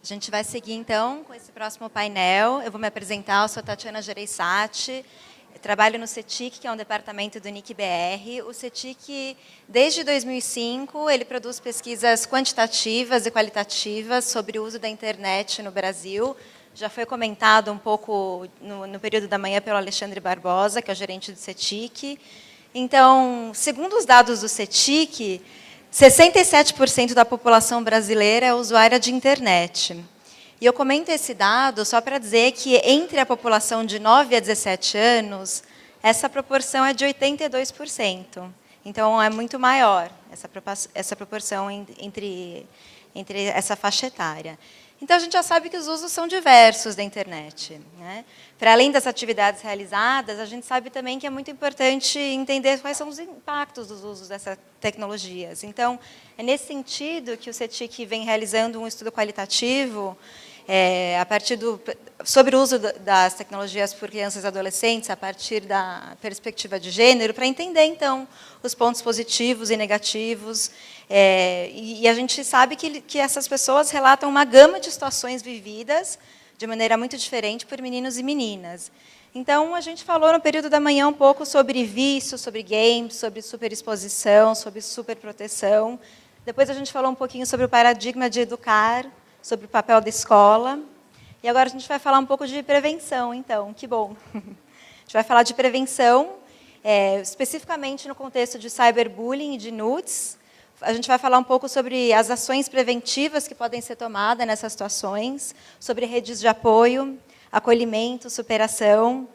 gente vai seguir, então, com esse próximo painel. Eu vou me apresentar, eu sou Tatiana Gereissati, eu trabalho no CETIC, que é um departamento do NIC-BR. O CETIC, desde 2005, ele produz pesquisas quantitativas e qualitativas sobre o uso da internet no Brasil. Já foi comentado um pouco no período da manhã pelo Alexandre Barbosa, que é o gerente do CETIC. Então, segundo os dados do CETIC, 67% da população brasileira é usuária de internet. E eu comento esse dado só para dizer que, entre a população de 9 a 17 anos, essa proporção é de 82%. Então, é muito maior essa proporção entre essa faixa etária. Então, a gente já sabe que os usos são diversos da internet, né? Para além das atividades realizadas, a gente sabe também que é muito importante entender quais são os impactos dos usos dessas tecnologias. Então, é nesse sentido que o CETIC vem realizando um estudo qualitativo sobre o uso das tecnologias por crianças e adolescentes a partir da perspectiva de gênero, para entender, então, os pontos positivos e negativos. E a gente sabe que essas pessoas relatam uma gama de situações vividas de maneira muito diferente por meninos e meninas. Então, a gente falou no período da manhã um pouco sobre vício, sobre games, sobre superexposição, sobre superproteção. Depois a gente falou um pouquinho sobre o paradigma de educar, sobre o papel da escola. E agora a gente vai falar um pouco de prevenção, então, que bom. A gente vai falar de prevenção, especificamente no contexto de cyberbullying e de nudes. A gente vai falar um pouco sobre as ações preventivas que podem ser tomadas nessas situações, sobre redes de apoio, acolhimento, superação,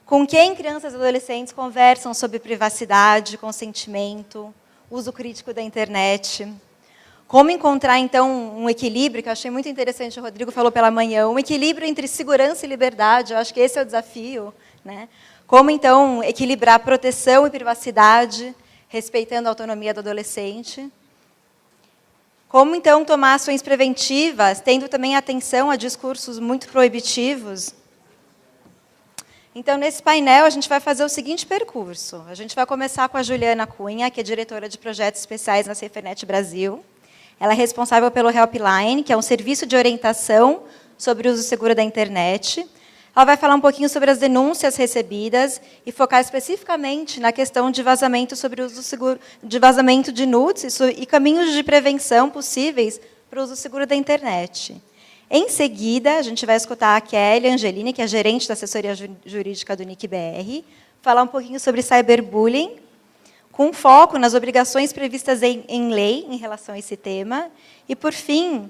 com quem crianças e adolescentes conversam sobre privacidade, consentimento, uso crítico da internet. Como encontrar, então, um equilíbrio, que eu achei muito interessante, o Rodrigo falou pela manhã, um equilíbrio entre segurança e liberdade, eu acho que esse é o desafio, né? Como, então, equilibrar proteção e privacidade, respeitando a autonomia do adolescente. Como, então, tomar ações preventivas, tendo também atenção a discursos muito proibitivos. Então, nesse painel, a gente vai fazer o seguinte percurso. A gente vai começar com a Juliana Cunha, que é diretora de projetos especiais na SaferNet Brasil. Ela é responsável pelo Helpline, que é um serviço de orientação sobre o uso seguro da internet. Ela vai falar um pouquinho sobre as denúncias recebidas e focar especificamente na questão de vazamento sobre o uso seguro, de vazamento de nudes e caminhos de prevenção possíveis para o uso seguro da internet. Em seguida, a gente vai escutar a Kelly Angelini, que é gerente da assessoria jurídica do NIC-BR, falar um pouquinho sobre cyberbullying, com foco nas obrigações previstas em lei em relação a esse tema. E, por fim,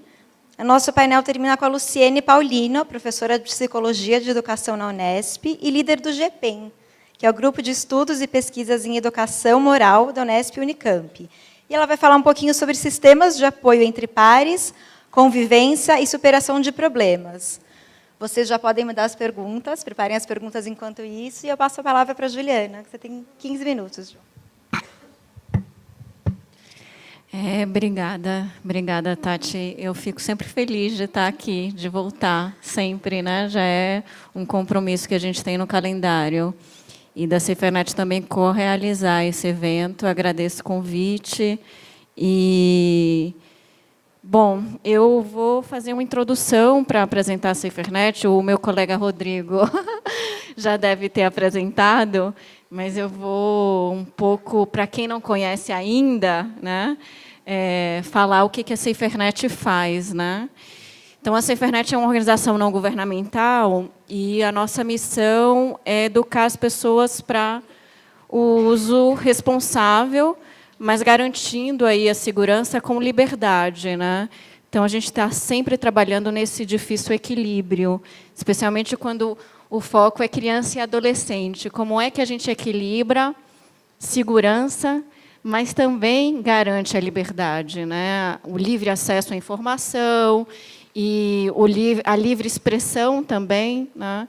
o nosso painel termina com a Luciene Paulino, professora de Psicologia de Educação na Unesp e líder do GPEM, que é o Grupo de Estudos e Pesquisas em Educação Moral da Unesp e Unicamp. E ela vai falar um pouquinho sobre sistemas de apoio entre pares, convivência e superação de problemas. Vocês já podem mandar as perguntas, preparem as perguntas enquanto isso, e eu passo a palavra para a Juliana, que você tem 15 minutos, Ju. Obrigada, Tati. Eu fico sempre feliz de estar aqui, de voltar sempre, né? Já é um compromisso que a gente tem no calendário. E da SaferNet também co-realizar esse evento. Agradeço o convite. Bom, eu vou fazer uma introdução para apresentar a SaferNet. O meu colega Rodrigo já deve ter apresentado, mas eu vou um pouco, para quem não conhece ainda, né? Falar o que a SaferNet faz, né? Então, a SaferNet é uma organização não governamental e a nossa missão é educar as pessoas para o uso responsável, mas garantindo aí a segurança com liberdade, né? Então, a gente está sempre trabalhando nesse difícil equilíbrio, especialmente quando o foco é criança e adolescente. Como é que a gente equilibra segurança, mas também garante a liberdade, né? O livre acesso à informação e a livre expressão também, né?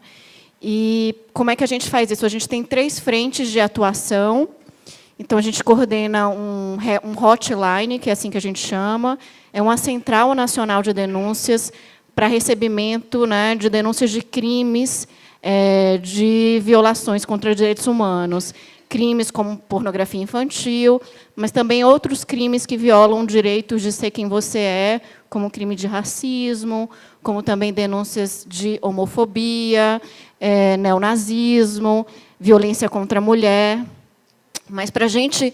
E como é que a gente faz isso? A gente tem 3 frentes de atuação. Então, a gente coordena um hotline, que é assim que a gente chama, é uma central nacional de denúncias para recebimento, né, de denúncias de crimes, de violações contra direitos humanos. Crimes como pornografia infantil, mas também outros crimes que violam direitos de ser quem você é, como crime de racismo, como também denúncias de homofobia, neonazismo, violência contra a mulher. Mas, para a gente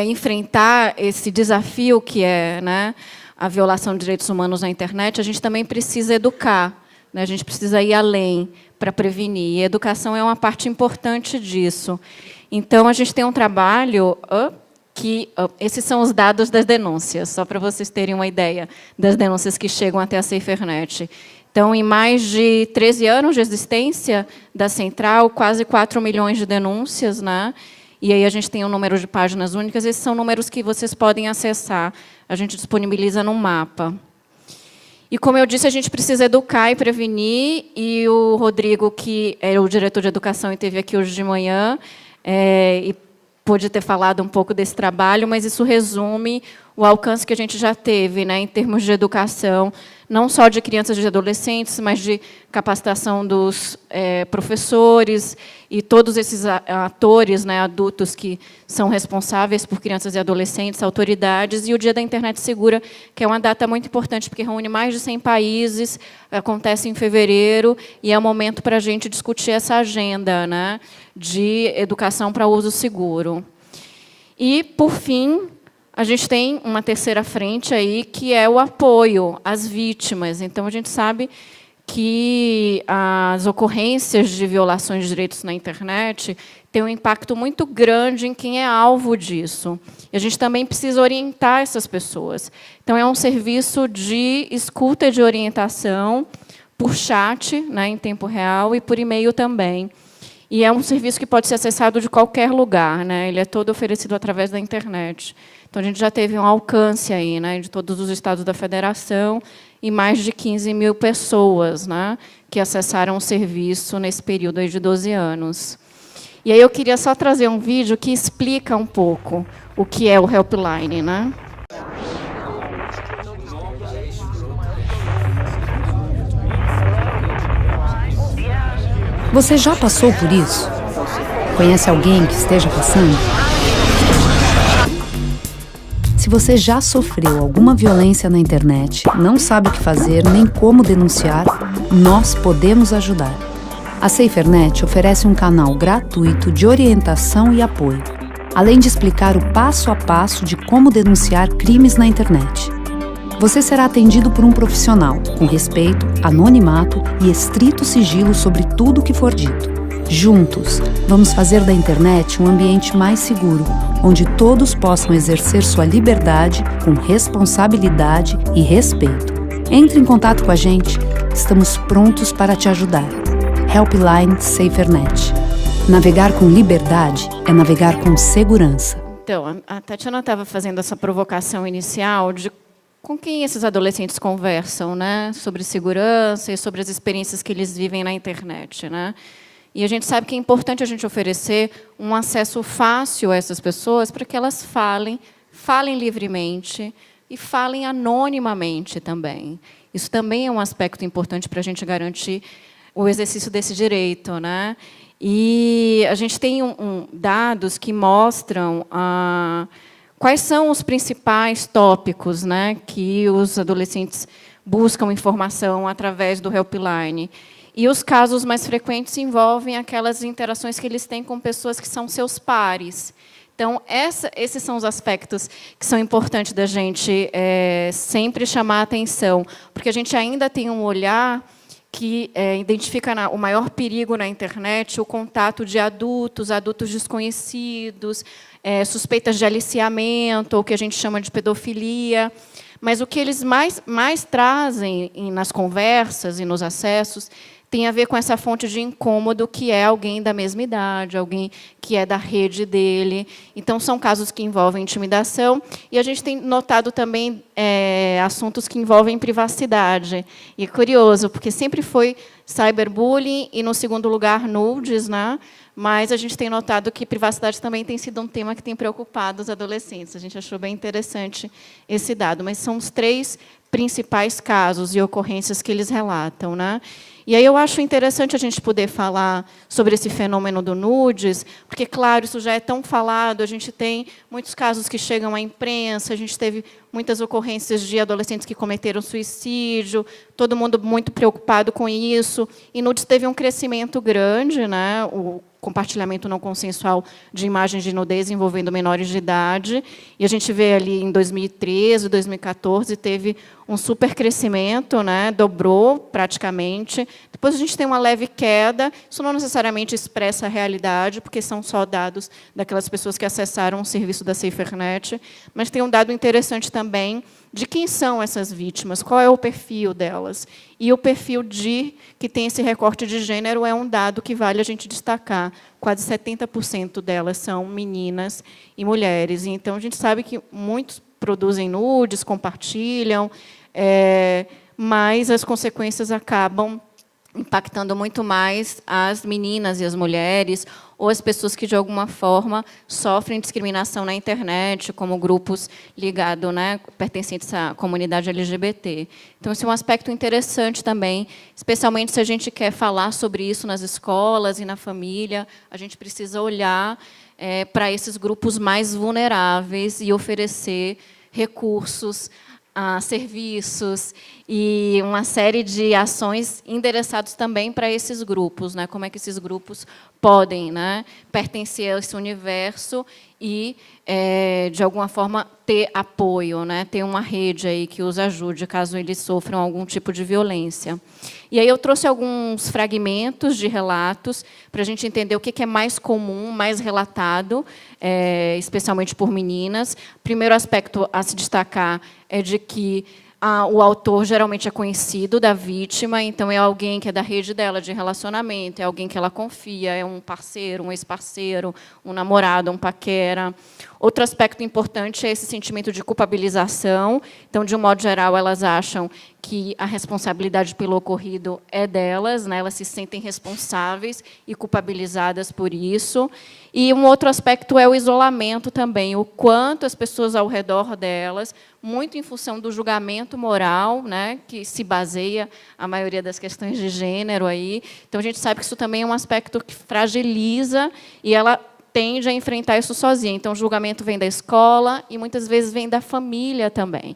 enfrentar esse desafio que é, né, a violação de direitos humanos na internet, a gente também precisa educar, né, a gente precisa ir além para prevenir. E a educação é uma parte importante disso. Então, a gente tem um trabalho esses são os dados das denúncias, só para vocês terem uma ideia das denúncias que chegam até a SaferNet. Então, em mais de 13 anos de existência da Central, quase 4 milhões de denúncias, né? E aí a gente tem um número de páginas únicas. Esses são números que vocês podem acessar. A gente disponibiliza num mapa. E, como eu disse, a gente precisa educar e prevenir. E o Rodrigo, que é o diretor de educação e esteve aqui hoje de manhã, e pôde ter falado um pouco desse trabalho, mas isso resume o alcance que a gente já teve, né, em termos de educação, não só de crianças e de adolescentes, mas de capacitação dos professores e todos esses atores, né, adultos que são responsáveis por crianças e adolescentes, autoridades, e o Dia da Internet Segura, que é uma data muito importante, porque reúne mais de 100 países, acontece em fevereiro, e é um momento para a gente discutir essa agenda, né, de educação para uso seguro. E, por fim, a gente tem uma terceira frente aí, que é o apoio às vítimas. Então, a gente sabe que as ocorrências de violações de direitos na internet têm um impacto muito grande em quem é alvo disso. E a gente também precisa orientar essas pessoas. Então, é um serviço de escuta e de orientação por chat, né, em tempo real, e por e-mail também. E é um serviço que pode ser acessado de qualquer lugar, né? Ele é todo oferecido através da internet. Então, a gente já teve um alcance aí, né, de todos os estados da federação e mais de 15 mil pessoas, né, que acessaram o serviço nesse período aí de 12 anos. E aí eu queria só trazer um vídeo que explica um pouco o que é o Helpline, né? Você já passou por isso? Conhece alguém que esteja passando? Se você já sofreu alguma violência na internet, não sabe o que fazer nem como denunciar, nós podemos ajudar. A SaferNet oferece um canal gratuito de orientação e apoio, além de explicar o passo a passo de como denunciar crimes na internet. Você será atendido por um profissional, com respeito, anonimato e estrito sigilo sobre tudo o que for dito. Juntos, vamos fazer da internet um ambiente mais seguro, onde todos possam exercer sua liberdade com responsabilidade e respeito. Entre em contato com a gente, estamos prontos para te ajudar. Helpline SaferNet. Navegar com liberdade é navegar com segurança. Então, a Tatiana estava fazendo essa provocação inicial de com quem esses adolescentes conversam, né, sobre segurança e sobre as experiências que eles vivem na internet, né? E a gente sabe que é importante a gente oferecer um acesso fácil a essas pessoas para que elas falem livremente e falem anonimamente também. Isso também é um aspecto importante para a gente garantir o exercício desse direito, né? E a gente tem dados que mostram quais são os principais tópicos, né, que os adolescentes buscam informação através do Helpline. E os casos mais frequentes envolvem aquelas interações que eles têm com pessoas que são seus pares. Então, esses são os aspectos que são importantes da gente sempre chamar a atenção, porque a gente ainda tem um olhar que identifica o maior perigo na internet, o contato de adultos desconhecidos, suspeitas de aliciamento, ou o que a gente chama de pedofilia. Mas o que eles mais trazem nas conversas e nos acessos tem a ver com essa fonte de incômodo que é alguém da mesma idade, alguém que é da rede dele. Então, são casos que envolvem intimidação. E a gente tem notado também assuntos que envolvem privacidade. E é curioso, porque sempre foi cyberbullying e, no segundo lugar, nudes, né? Mas a gente tem notado que privacidade também tem sido um tema que tem preocupado os adolescentes. A gente achou bem interessante esse dado. Mas são os 3 principais casos e ocorrências que eles relatam, né? E aí eu acho interessante a gente poder falar sobre esse fenômeno do nudes, porque, claro, isso já é tão falado, a gente tem muitos casos que chegam à imprensa, a gente teve muitas ocorrências de adolescentes que cometeram suicídio, todo mundo muito preocupado com isso, e nudes teve um crescimento grande, né, o compartilhamento não consensual de imagens de nudez envolvendo menores de idade, e a gente vê ali em 2013, 2014, teve um super crescimento, né, dobrou praticamente. Depois a gente tem uma leve queda, isso não necessariamente expressa a realidade, porque são só dados daquelas pessoas que acessaram o serviço da SaferNet, mas tem um dado interessante também de quem são essas vítimas, qual é o perfil delas. E o perfil que tem esse recorte de gênero é um dado que vale a gente destacar. Quase 70% delas são meninas e mulheres. Então, a gente sabe que muitos produzem nudes, compartilham, mas as consequências acabam impactando muito mais as meninas e as mulheres, ou as pessoas que, de alguma forma, sofrem discriminação na internet, como grupos ligados, né, pertencentes à comunidade LGBT. Então, esse é um aspecto interessante também, especialmente se a gente quer falar sobre isso nas escolas e na família, a gente precisa olhar para esses grupos mais vulneráveis e oferecer recursos, serviços e uma série de ações endereçados também para esses grupos, né? Como é que esses grupos podem, né, pertencer a esse universo e, de alguma forma, ter apoio, né, ter uma rede aí que os ajude, caso eles sofram algum tipo de violência. E aí eu trouxe alguns fragmentos de relatos para a gente entender o que é mais comum, mais relatado, especialmente por meninas. Primeiro aspecto a se destacar é de que o autor geralmente é conhecido da vítima, então é alguém que é da rede dela de relacionamento, é alguém que ela confia, é um parceiro, um ex-parceiro, um namorado, um paquera. Outro aspecto importante é esse sentimento de culpabilização. Então, de um modo geral, elas acham que a responsabilidade pelo ocorrido é delas, né? Elas se sentem responsáveis e culpabilizadas por isso. E um outro aspecto é o isolamento também, o quanto as pessoas ao redor delas, muito em função do julgamento moral, né, que se baseia a maioria das questões de gênero aí. Então, a gente sabe que isso também é um aspecto que fragiliza e ela tende a enfrentar isso sozinha. Então, o julgamento vem da escola e, muitas vezes, vem da família também.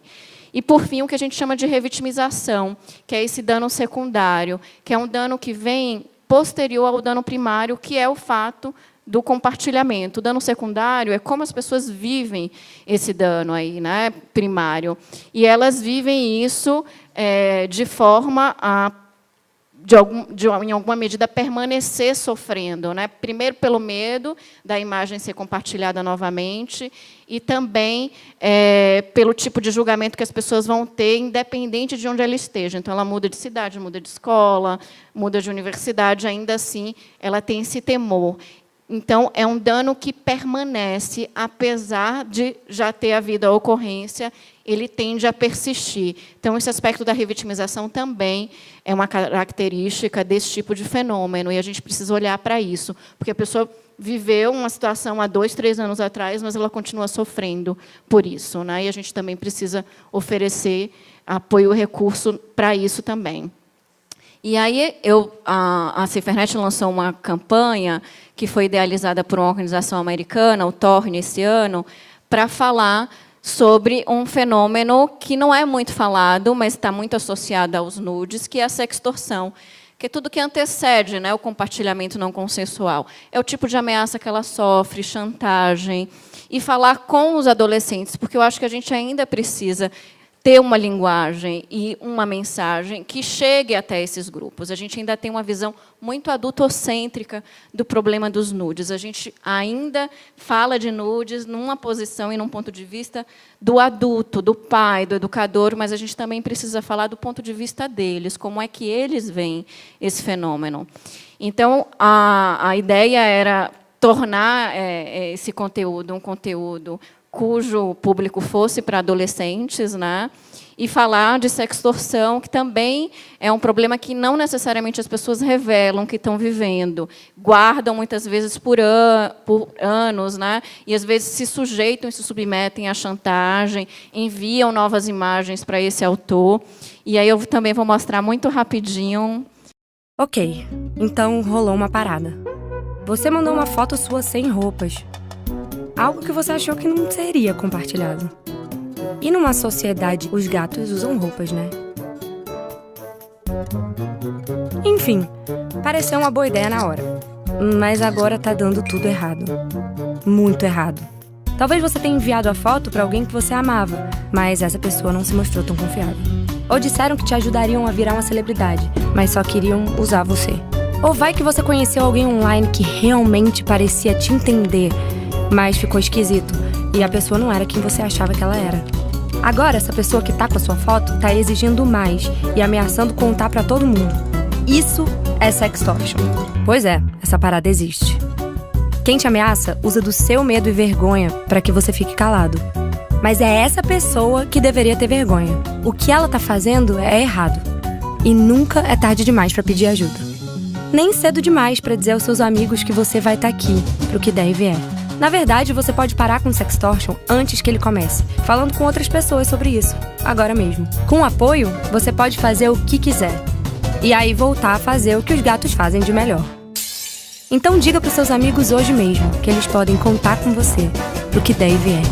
E, por fim, o que a gente chama de revitimização, que é esse dano secundário, que é um dano que vem posterior ao dano primário, que é o fato do compartilhamento. O dano secundário é como as pessoas vivem esse dano aí, né, primário. E elas vivem isso de forma a, em alguma medida, permanecer sofrendo, né? Primeiro, pelo medo da imagem ser compartilhada novamente, e também pelo tipo de julgamento que as pessoas vão ter, independente de onde ela esteja. Então, ela muda de cidade, muda de escola, muda de universidade, ainda assim, ela tem esse temor. Então, é um dano que permanece, apesar de já ter havido a ocorrência, ele tende a persistir. Então, esse aspecto da revitimização também é uma característica desse tipo de fenômeno, e a gente precisa olhar para isso, porque a pessoa viveu uma situação há 2, 3 anos atrás, mas ela continua sofrendo por isso, né? E a gente também precisa oferecer apoio e recurso para isso também. E aí a SaferNet lançou uma campanha que foi idealizada por uma organização americana, o Torne, esse ano, para falar sobre um fenômeno que não é muito falado, mas está muito associado aos nudes, que é a sextorção, que é tudo que antecede, né, o compartilhamento não consensual. É o tipo de ameaça que ela sofre, chantagem, e falar com os adolescentes, porque eu acho que a gente ainda precisa ter uma linguagem e uma mensagem que chegue até esses grupos. A gente ainda tem uma visão muito adultocêntrica do problema dos nudes. A gente ainda fala de nudes numa posição e num ponto de vista do adulto, do pai, do educador, mas a gente também precisa falar do ponto de vista deles, como é que eles veem esse fenômeno. Então, a ideia era tornar esse conteúdo um conteúdo cujo público fosse para adolescentes, né? E falar de sextorção, que também é um problema que não necessariamente as pessoas revelam que estão vivendo. Guardam, muitas vezes, por anos, né? E, às vezes, se sujeitam e se submetem à chantagem, enviam novas imagens para esse autor. E aí eu também vou mostrar muito rapidinho. Ok, então rolou uma parada. Você mandou uma foto sua sem roupas. Algo que você achou que não seria compartilhado. E numa sociedade, os gatos usam roupas, né? Enfim, pareceu uma boa ideia na hora. Mas agora tá dando tudo errado. Muito errado. Talvez você tenha enviado a foto para alguém que você amava, mas essa pessoa não se mostrou tão confiável. Ou disseram que te ajudariam a virar uma celebridade, mas só queriam usar você. Ou vai que você conheceu alguém online que realmente parecia te entender, mas ficou esquisito, e a pessoa não era quem você achava que ela era. Agora, essa pessoa que tá com a sua foto tá exigindo mais e ameaçando contar pra todo mundo. Isso é sextortion. Pois é, essa parada existe. Quem te ameaça usa do seu medo e vergonha pra que você fique calado. Mas é essa pessoa que deveria ter vergonha. O que ela tá fazendo é errado. E nunca é tarde demais pra pedir ajuda. Nem cedo demais pra dizer aos seus amigos que você vai estar aqui, pro que der e vier. Na verdade, você pode parar com o sextortion antes que ele comece, falando com outras pessoas sobre isso, agora mesmo. Com apoio, você pode fazer o que quiser. E aí voltar a fazer o que os gatos fazem de melhor. Então diga pros seus amigos hoje mesmo que eles podem contar com você, pro que der e vier.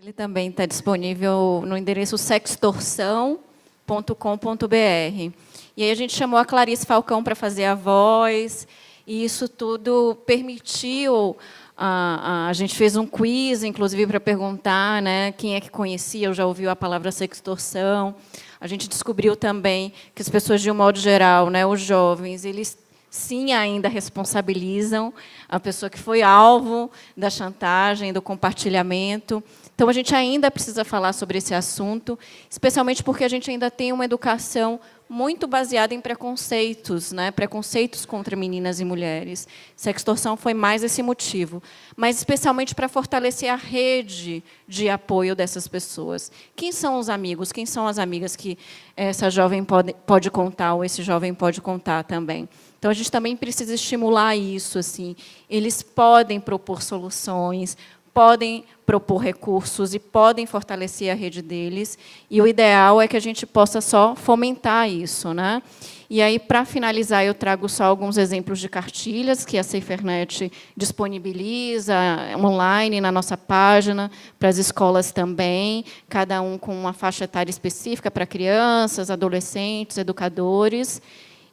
Ele também está disponível no endereço sextorção.com.br. E aí a gente chamou a Clarice Falcão para fazer a voz, e isso tudo permitiu... A gente fez um quiz, inclusive, para perguntar, né, quem é que conhecia ou já ouviu a palavra sextorção. A gente descobriu também que as pessoas, de um modo geral, né, os jovens, eles sim ainda responsabilizam a pessoa que foi alvo da chantagem, do compartilhamento. Então, a gente ainda precisa falar sobre esse assunto, especialmente porque a gente ainda tem uma educação muito baseada em preconceitos, né? Preconceitos contra meninas e mulheres. Sextorção foi mais esse motivo, mas especialmente para fortalecer a rede de apoio dessas pessoas. Quem são os amigos? Quem são as amigas que essa jovem pode contar, ou esse jovem pode contar também? Então, a gente também precisa estimular isso. Assim. Eles podem propor soluções, podem propor recursos e podem fortalecer a rede deles. E o ideal é que a gente possa só fomentar isso, né? E aí, para finalizar, eu trago só alguns exemplos de cartilhas que a SaferNet disponibiliza online na nossa página, para as escolas também, cada um com uma faixa etária específica para crianças, adolescentes, educadores.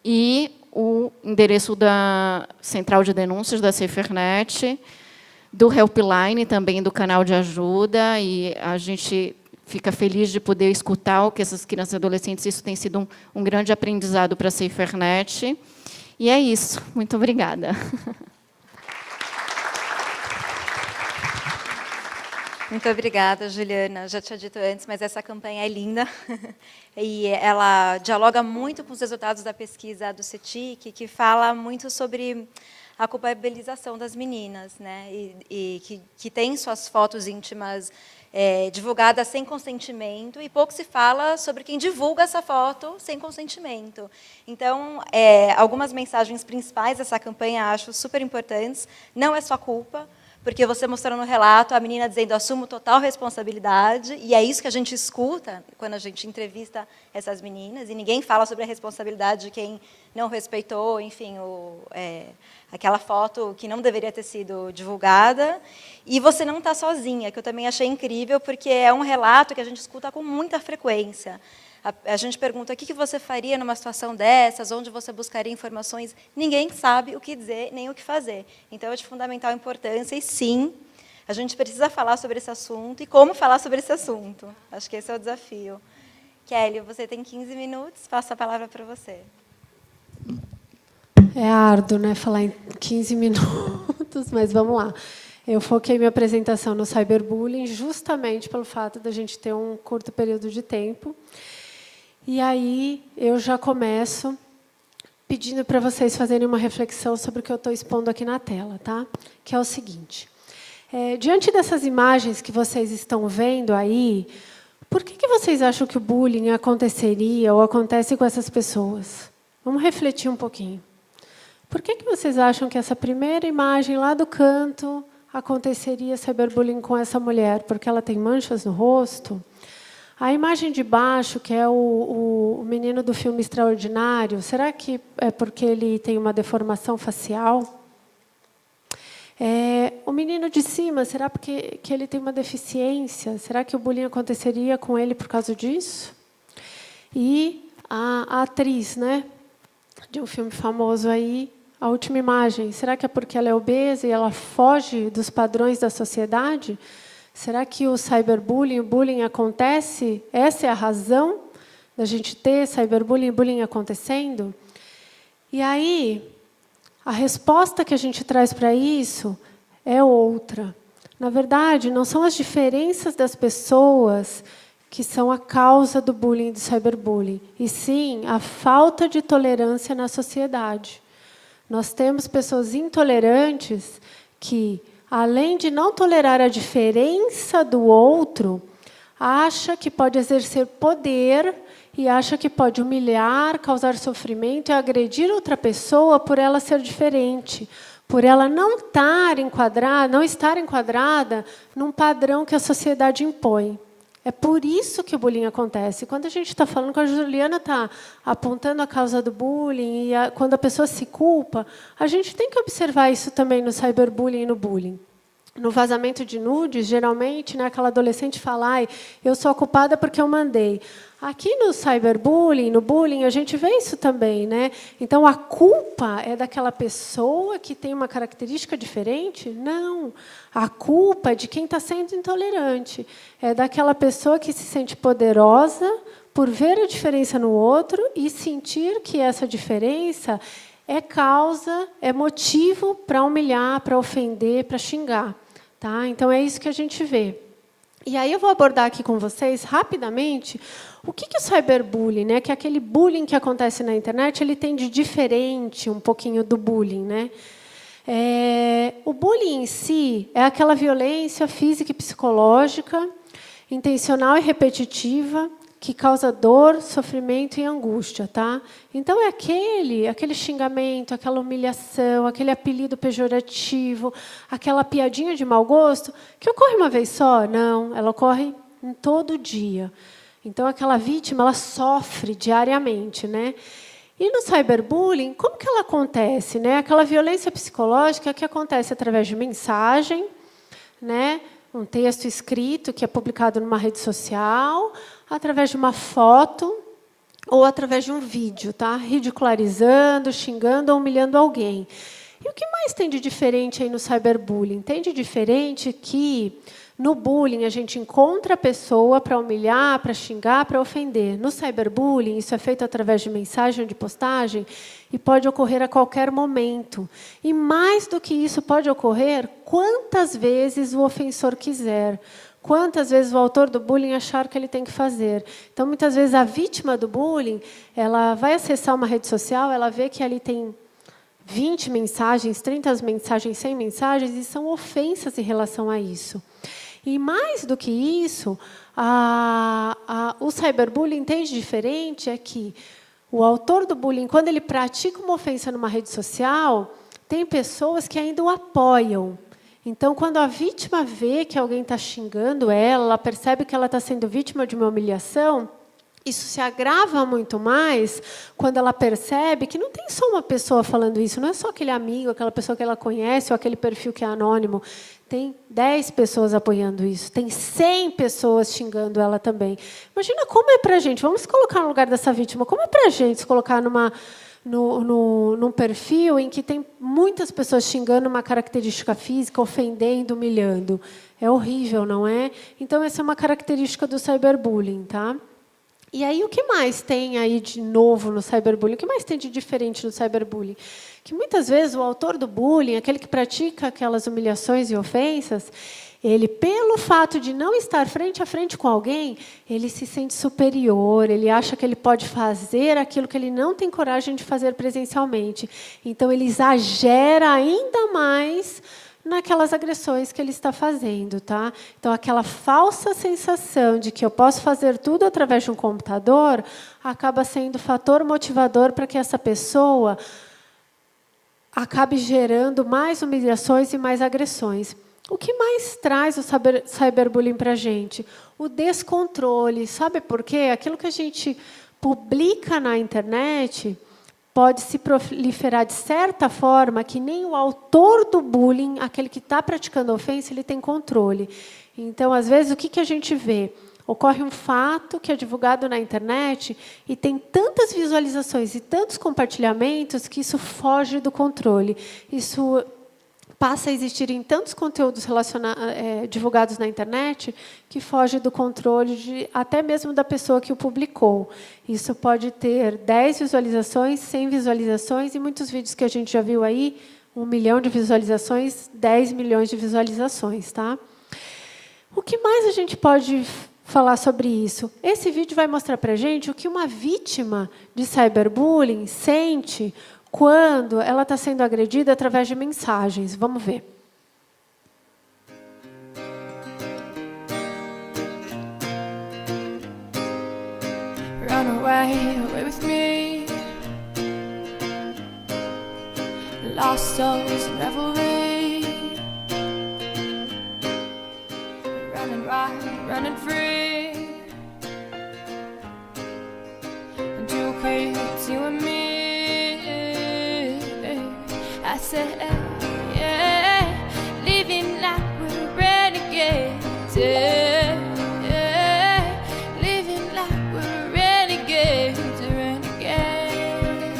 E o endereço da Central de Denúncias da SaferNet, do Helpline, também do canal de ajuda, e a gente fica feliz de poder escutar o que essas crianças e adolescentes, isso tem sido um grande aprendizado para a SaferNet. E é isso. Muito obrigada. Muito obrigada, Juliana. Já tinha dito antes, mas essa campanha é linda. E ela dialoga muito com os resultados da pesquisa do CETIC, que fala muito sobre a culpabilização das meninas, né? E que tem suas fotos íntimas divulgadas sem consentimento, e pouco se fala sobre quem divulga essa foto sem consentimento. Então, algumas mensagens principais dessa campanha acho super importantes. Não é sua culpa, porque você mostrou no relato a menina dizendo: assumo total responsabilidade, e é isso que a gente escuta quando a gente entrevista essas meninas, e ninguém fala sobre a responsabilidade de quem não respeitou, enfim, aquela foto que não deveria ter sido divulgada. E você não está sozinha, que eu também achei incrível, porque é um relato que a gente escuta com muita frequência. A gente pergunta: o que você faria numa situação dessas, onde você buscaria informações? Ninguém sabe o que dizer, nem o que fazer. Então, é de fundamental importância, e sim, a gente precisa falar sobre esse assunto, e como falar sobre esse assunto. Acho que esse é o desafio. Kelly, você tem 15 minutos, passo a palavra para você. É árduo, né, falar em 15 minutos, mas vamos lá. Eu foquei minha apresentação no cyberbullying justamente pelo fato da gente ter um curto período de tempo. E aí eu já começo pedindo para vocês fazerem uma reflexão sobre o que eu estou expondo aqui na tela, tá? Que é o seguinte: diante dessas imagens que vocês estão vendo aí, por que vocês acham que o bullying aconteceria ou acontece com essas pessoas? Vamos refletir um pouquinho. Por que vocês acham que essa primeira imagem lá do canto aconteceria cyberbullying com essa mulher? Porque ela tem manchas no rosto? A imagem de baixo, que é o menino do filme Extraordinário, será que é porque ele tem uma deformação facial? O menino de cima, será porque que ele tem uma deficiência? Será que o bullying aconteceria com ele por causa disso? E a atriz, né, de um filme famoso aí, a última imagem, será que é porque ela é obesa e ela foge dos padrões da sociedade? Será que o cyberbullying, o bullying acontece? Essa é a razão da gente ter cyberbullying e bullying acontecendo? E aí, a resposta que a gente traz para isso é outra. Na verdade, não são as diferenças das pessoas que são a causa do bullying e do cyberbullying, e sim a falta de tolerância na sociedade. Nós temos pessoas intolerantes que, além de não tolerar a diferença do outro, acha que pode exercer poder e acha que pode humilhar, causar sofrimento e agredir outra pessoa por ela ser diferente, por ela não estar enquadrada num padrão que a sociedade impõe. É por isso que o bullying acontece. Quando a gente está falando, quando a Juliana está apontando a causa do bullying, e quando a pessoa se culpa, a gente tem que observar isso também no cyberbullying e no bullying. No vazamento de nudes, geralmente, né, aquela adolescente fala: "Ai, eu sou a culpada porque eu mandei". Aqui no cyberbullying, no bullying, a gente vê isso também, né? Então, a culpa é daquela pessoa que tem uma característica diferente? Não. A culpa é de quem está sendo intolerante. É daquela pessoa que se sente poderosa por ver a diferença no outro e sentir que essa diferença é causa, é motivo para humilhar, para ofender, para xingar. Tá? Então, é isso que a gente vê. E aí eu vou abordar aqui com vocês, rapidamente, o que é o cyberbullying, né? Que é aquele bullying que acontece na internet, ele tem de diferente um pouquinho do bullying, né? O bullying em si é aquela violência física e psicológica, intencional e repetitiva, que causa dor, sofrimento e angústia, tá? Então é aquele xingamento, aquela humilhação, aquele apelido pejorativo, aquela piadinha de mau gosto, que ocorre uma vez só? Não, ela ocorre em todo dia. Então aquela vítima, ela sofre diariamente, né? E no cyberbullying, como que ela acontece, né? Aquela violência psicológica que acontece através de mensagem, né? Um texto escrito que é publicado numa rede social, através de uma foto ou através de um vídeo, tá? Ridicularizando, xingando ou humilhando alguém. E o que mais tem de diferente aí no cyberbullying? Tem de diferente que no bullying a gente encontra a pessoa para humilhar, para xingar, para ofender. No cyberbullying isso é feito através de mensagem ou de postagem e pode ocorrer a qualquer momento. E mais do que isso, pode ocorrer quantas vezes o ofensor quiser. Quantas vezes o autor do bullying achar que ele tem que fazer. Então, muitas vezes, a vítima do bullying, ela vai acessar uma rede social, ela vê que ali tem 20 mensagens, 30 mensagens, 100 mensagens, e são ofensas em relação a isso. E, mais do que isso, o cyberbullying tem de diferente é que o autor do bullying, quando ele pratica uma ofensa numa rede social, tem pessoas que ainda o apoiam. Então, quando a vítima vê que alguém está xingando ela percebe que ela está sendo vítima de uma humilhação, isso se agrava muito mais quando ela percebe que não tem só uma pessoa falando isso, não é só aquele amigo, aquela pessoa que ela conhece, ou aquele perfil que é anônimo. Tem 10 pessoas apoiando isso, tem 100 pessoas xingando ela também. Imagina como é para a gente, vamos se colocar no lugar dessa vítima, como é para a gente se colocar num perfil em que tem muitas pessoas xingando uma característica física, ofendendo, humilhando. É horrível, não é? Então, essa é uma característica do cyberbullying, tá? E aí, o que mais tem aí de novo no cyberbullying? O que mais tem de diferente no cyberbullying? Que muitas vezes o autor do bullying, aquele que pratica aquelas humilhações e ofensas, ele, pelo fato de não estar frente a frente com alguém, ele se sente superior, ele acha que ele pode fazer aquilo que ele não tem coragem de fazer presencialmente. Então, ele exagera ainda mais naquelas agressões que ele está fazendo, tá? Então, aquela falsa sensação de que eu posso fazer tudo através de um computador acaba sendo fator motivador para que essa pessoa acabe gerando mais humilhações e mais agressões. O que mais traz o cyberbullying para a gente? O descontrole. Sabe por quê? Aquilo que a gente publica na internet pode se proliferar de certa forma que nem o autor do bullying, aquele que está praticando a ofensa, ele tem controle. Então, às vezes, o que a gente vê? Ocorre um fato que é divulgado na internet e tem tantas visualizações e tantos compartilhamentos que isso foge do controle. Isso passa a existir em tantos conteúdos divulgados na internet que foge do controle até mesmo da pessoa que o publicou. Isso pode ter 10 visualizações, 100 visualizações, e muitos vídeos que a gente já viu aí, 1 milhão de visualizações, 10 milhões de visualizações. Tá? O que mais a gente pode falar sobre isso? Esse vídeo vai mostrar para a gente o que uma vítima de cyberbullying sente quando ela está sendo agredida através de mensagens. Vamos ver. Run away, away with me. Lost souls in revelry. Running wild, running free. And too quick, you and me. I said, yeah, living like we're renegades, yeah, living like we're renegades, renegades,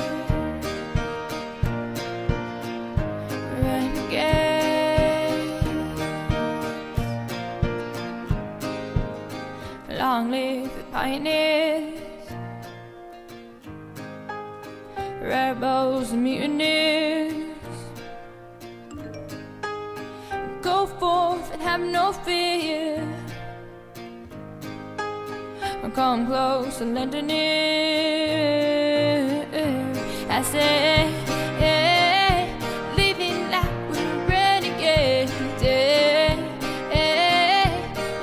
renegades. Long live the pioneers, rebels and mutineers. Go forth and have no fear. Come close and lend an ear. I say, yeah, living like we're renegades. Yeah,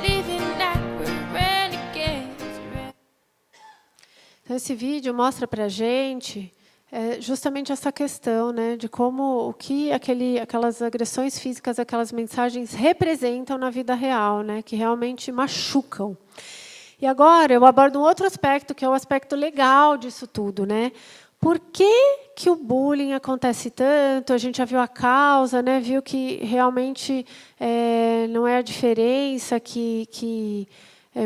living like we're renegades. Então, esse vídeo mostra para a gente justamente essa questão, né, de como o que aquelas agressões físicas, aquelas mensagens representam na vida real, né, que realmente machucam. E agora eu abordo um outro aspecto, que é o aspecto legal disso tudo, né? Por que o bullying acontece tanto? A gente já viu a causa, né? Viu que realmente não é a diferença que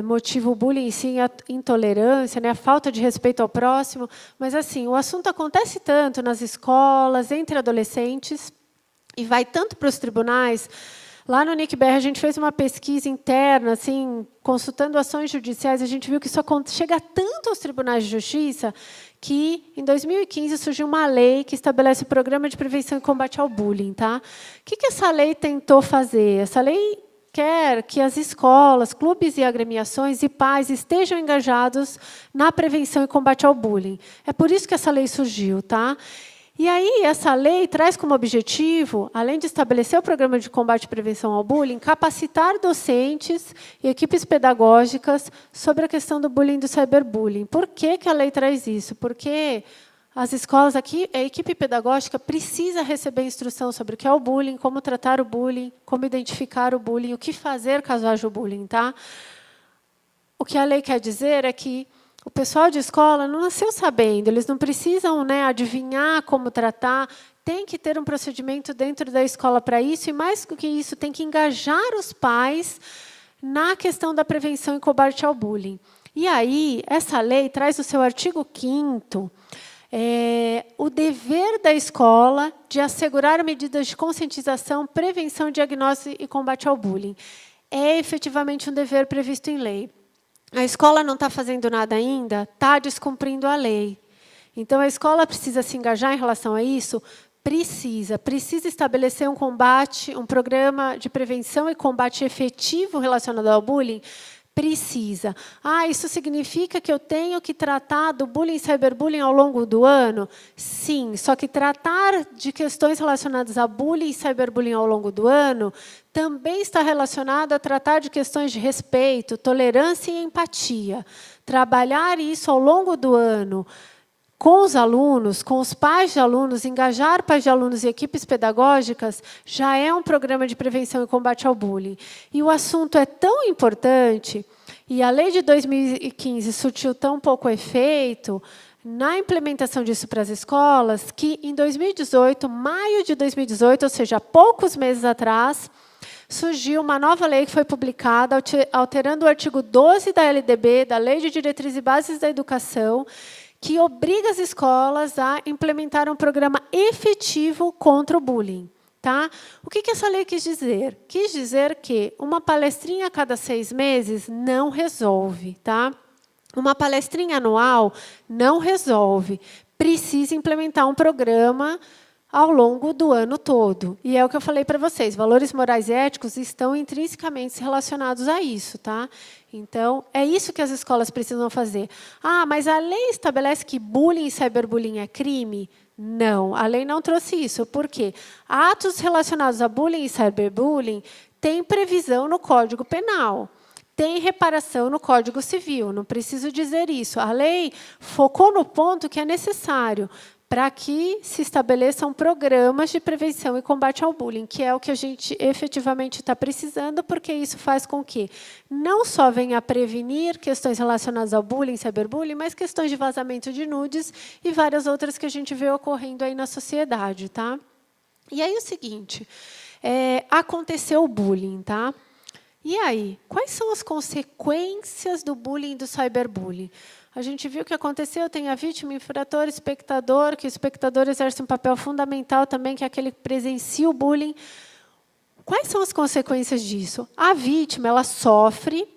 motiva o bullying, sim, a intolerância, né, a falta de respeito ao próximo. Mas, assim, o assunto acontece tanto nas escolas, entre adolescentes, e vai tanto para os tribunais. Lá no NICBR, a gente fez uma pesquisa interna, assim, consultando ações judiciais, a gente viu que isso chega tanto aos tribunais de justiça que, em 2015, surgiu uma lei que estabelece o Programa de Prevenção e Combate ao Bullying. Tá? O que essa lei tentou fazer? Essa lei quer que as escolas, clubes e agremiações e pais estejam engajados na prevenção e combate ao bullying. É por isso que essa lei surgiu. Tá? E aí, essa lei traz como objetivo, além de estabelecer o programa de combate e prevenção ao bullying, capacitar docentes e equipes pedagógicas sobre a questão do bullying e do cyberbullying. Por que a lei traz isso? Porque as escolas aqui, a equipe pedagógica precisa receber instrução sobre o que é o bullying, como tratar o bullying, como identificar o bullying, o que fazer caso haja o bullying. Tá? O que a lei quer dizer é que o pessoal de escola não nasceu sabendo, eles não precisam, né, adivinhar como tratar, tem que ter um procedimento dentro da escola para isso, e mais do que isso, tem que engajar os pais na questão da prevenção e combate ao bullying. E aí, essa lei traz no seu artigo 5º, o dever da escola de assegurar medidas de conscientização, prevenção, diagnóstico e combate ao bullying. É efetivamente um dever previsto em lei. A escola não está fazendo nada ainda, está descumprindo a lei. Então, a escola precisa se engajar em relação a isso? Precisa estabelecer um programa de prevenção e combate efetivo relacionado ao bullying? Precisa. Isso significa que eu tenho que tratar do bullying e cyberbullying ao longo do ano? Sim, só que tratar de questões relacionadas a bullying e cyberbullying ao longo do ano também está relacionado a tratar de questões de respeito, tolerância e empatia. Trabalhar isso ao longo do ano, com os alunos, com os pais de alunos, engajar pais de alunos e equipes pedagógicas, já é um programa de prevenção e combate ao bullying. E o assunto é tão importante, e a lei de 2015 surtiu tão pouco efeito na implementação disso para as escolas, que em 2018, maio de 2018, ou seja, há poucos meses atrás, surgiu uma nova lei que foi publicada, alterando o artigo 12 da LDB, da Lei de Diretrizes e Bases da Educação, que obriga as escolas a implementar um programa efetivo contra o bullying. Tá? O que essa lei quis dizer? Quis dizer que uma palestrinha a cada 6 meses não resolve. Tá? Uma palestrinha anual não resolve. Precisa implementar um programa ao longo do ano todo. E é o que eu falei para vocês, valores morais e éticos estão intrinsecamente relacionados a isso. Tá? Então, é isso que as escolas precisam fazer. Ah, mas a lei estabelece que bullying e cyberbullying é crime? Não, a lei não trouxe isso. Por quê? Atos relacionados a bullying e cyberbullying têm previsão no Código Penal. Tem reparação no Código Civil, não preciso dizer isso. A lei focou no ponto que é necessário para que se estabeleçam programas de prevenção e combate ao bullying, que é o que a gente efetivamente está precisando, porque isso faz com que não só venha a prevenir questões relacionadas ao bullying, cyberbullying, mas questões de vazamento de nudes e várias outras que a gente vê ocorrendo aí na sociedade. Tá? E aí o seguinte, aconteceu o bullying, tá? E aí, quais são as consequências do bullying e do cyberbullying? A gente viu o que aconteceu, tem a vítima, infrator, espectador, que o espectador exerce um papel fundamental também, que é aquele que presencia o bullying. Quais são as consequências disso? A vítima, ela sofre,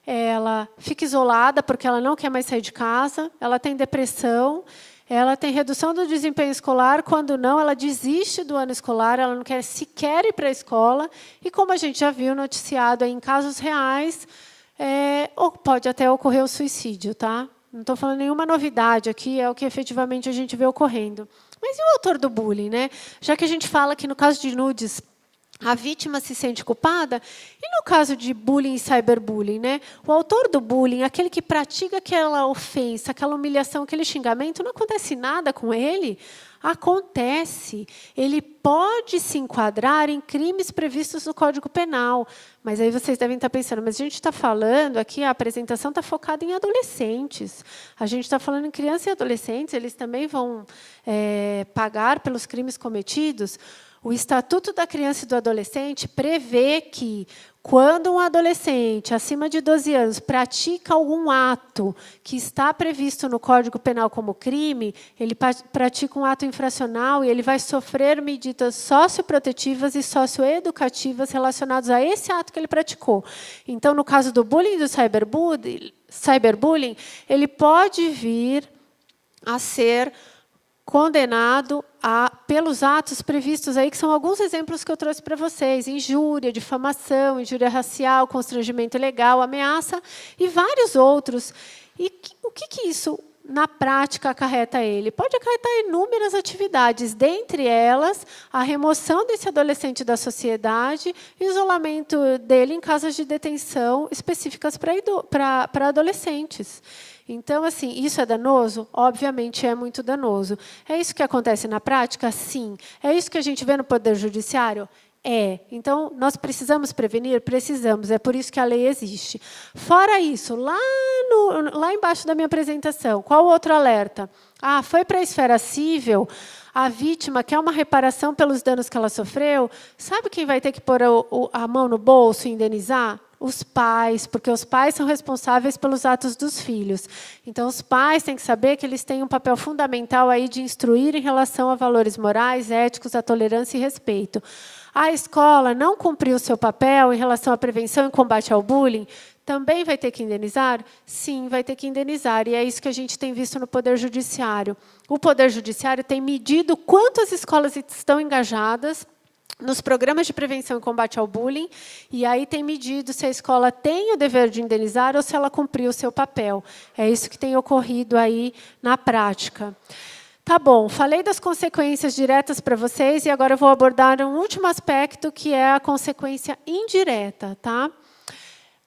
ela fica isolada porque ela não quer mais sair de casa, ela tem depressão, ela tem redução do desempenho escolar, quando não, ela desiste do ano escolar, ela não quer sequer ir para a escola, e como a gente já viu noticiado aí em casos reais, ou pode até ocorrer o suicídio, tá? Não estou falando nenhuma novidade aqui, é o que efetivamente a gente vê ocorrendo. Mas e o autor do bullying, né? Já que a gente fala que, no caso de nudes, a vítima se sente culpada, e no caso de bullying e cyberbullying, né? O autor do bullying, aquele que pratica aquela ofensa, aquela humilhação, aquele xingamento, não acontece nada com ele? Acontece. Ele pode se enquadrar em crimes previstos no Código Penal. Mas aí vocês devem estar pensando, mas a gente está falando aqui, a apresentação está focada em adolescentes. A gente está falando em crianças e adolescentes, eles também vão pagar pelos crimes cometidos. O Estatuto da Criança e do Adolescente prevê que, quando um adolescente acima de 12 anos pratica algum ato que está previsto no Código Penal como crime, ele pratica um ato infracional e ele vai sofrer medidas socioprotetivas e socioeducativas relacionadas a esse ato que ele praticou. Então, no caso do bullying e do cyberbullying, ele pode vir a ser condenado pelos atos previstos aí, que são alguns exemplos que eu trouxe para vocês: injúria, difamação, injúria racial, constrangimento ilegal, ameaça e vários outros. E o que isso, na prática, acarreta ele? Pode acarretar inúmeras atividades, dentre elas, a remoção desse adolescente da sociedade e o isolamento dele em casas de detenção específicas para adolescentes. Então, assim, isso é danoso? Obviamente é muito danoso. É isso que acontece na prática? Sim. É isso que a gente vê no Poder Judiciário? É. Então, nós precisamos prevenir? Precisamos. É por isso que a lei existe. Fora isso, lá embaixo da minha apresentação, qual outro alerta? Foi para a esfera civil, a vítima quer uma reparação pelos danos que ela sofreu. Sabe quem vai ter que pôr a mão no bolso e indenizar? Os pais, porque os pais são responsáveis pelos atos dos filhos. Então, os pais têm que saber que eles têm um papel fundamental aí de instruir em relação a valores morais, éticos, a tolerância e respeito. A escola não cumpriu o seu papel em relação à prevenção e combate ao bullying, também vai ter que indenizar? Sim, vai ter que indenizar. E é isso que a gente tem visto no Poder Judiciário. O Poder Judiciário tem medido quanto as escolas estão engajadas nos programas de prevenção e combate ao bullying, e aí tem medido se a escola tem o dever de indenizar ou se ela cumpriu o seu papel. É isso que tem ocorrido aí na prática. Tá bom, falei das consequências diretas para vocês, e agora eu vou abordar um último aspecto, que é a consequência indireta. Tá?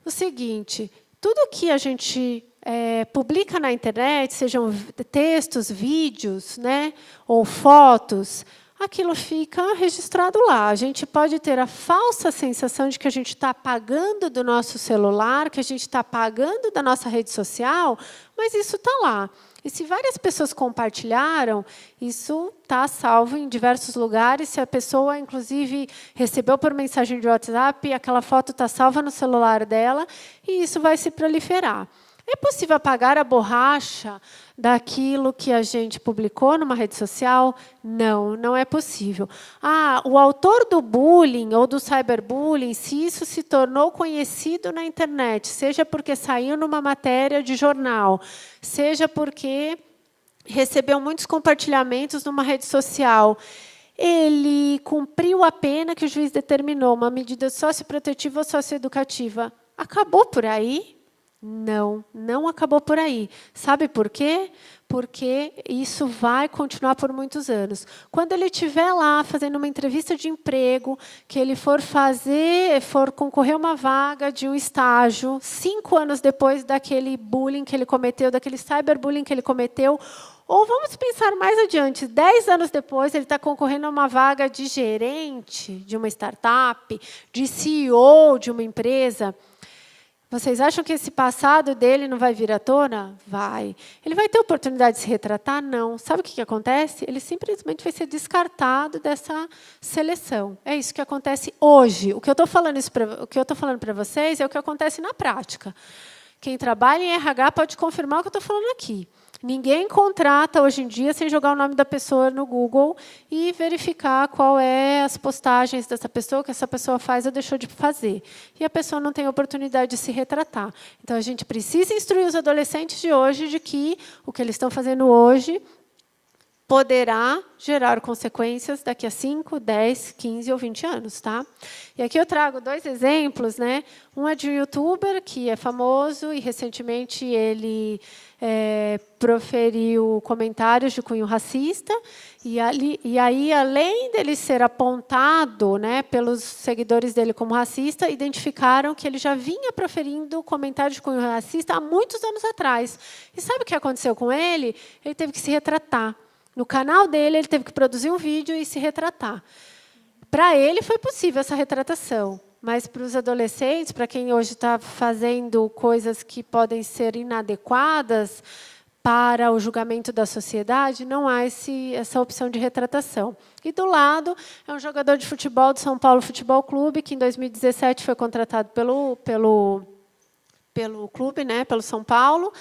O seguinte, tudo que a gente publica na internet, sejam textos, vídeos, né, ou fotos, aquilo fica registrado lá. A gente pode ter a falsa sensação de que a gente está apagando do nosso celular, que a gente está apagando da nossa rede social, mas isso está lá. E se várias pessoas compartilharam, isso está salvo em diversos lugares. Se a pessoa, inclusive, recebeu por mensagem de WhatsApp, aquela foto está salva no celular dela, e isso vai se proliferar. É possível apagar a borracha daquilo que a gente publicou numa rede social? Não, não é possível. O autor do bullying ou do cyberbullying, se isso se tornou conhecido na internet, seja porque saiu numa matéria de jornal, seja porque recebeu muitos compartilhamentos numa rede social, ele cumpriu a pena que o juiz determinou, uma medida socioprotetiva ou socioeducativa. Acabou por aí? Não, não acabou por aí. Sabe por quê? Porque isso vai continuar por muitos anos. Quando ele estiver lá fazendo uma entrevista de emprego, que ele for concorrer a uma vaga de um estágio, 5 anos depois daquele bullying que ele cometeu, daquele cyberbullying que ele cometeu, ou vamos pensar mais adiante, 10 anos depois, ele está concorrendo a uma vaga de gerente de uma startup, de CEO de uma empresa. Vocês acham que esse passado dele não vai vir à tona? Vai. Ele vai ter oportunidade de se retratar? Não. Sabe o que acontece? Ele simplesmente vai ser descartado dessa seleção. É isso que acontece hoje. O que eu estou falando para vocês é o que acontece na prática. Quem trabalha em RH pode confirmar o que eu estou falando aqui. Ninguém contrata hoje em dia sem jogar o nome da pessoa no Google e verificar qual é as postagens dessa pessoa, o que essa pessoa faz ou deixou de fazer. E a pessoa não tem oportunidade de se retratar. Então, a gente precisa instruir os adolescentes de hoje de que o que eles estão fazendo hoje poderá gerar consequências daqui a 5, 10, 15 ou 20 anos. Tá? E aqui eu trago 2 exemplos. Né? Um é de um youtuber que é famoso e, recentemente, ele proferiu comentários de cunho racista. E aí, além dele ser apontado, né, pelos seguidores dele como racista, identificaram que ele já vinha proferindo comentários de cunho racista há muitos anos atrás. E sabe o que aconteceu com ele? Ele teve que se retratar. No canal dele, ele teve que produzir um vídeo e se retratar. Para ele, foi possível essa retratação. Mas para os adolescentes, para quem hoje está fazendo coisas que podem ser inadequadas para o julgamento da sociedade, não há essa opção de retratação. E do lado, é um jogador de futebol do São Paulo Futebol Clube, que em 2017 foi contratado pelo clube, né, pelo São Paulo.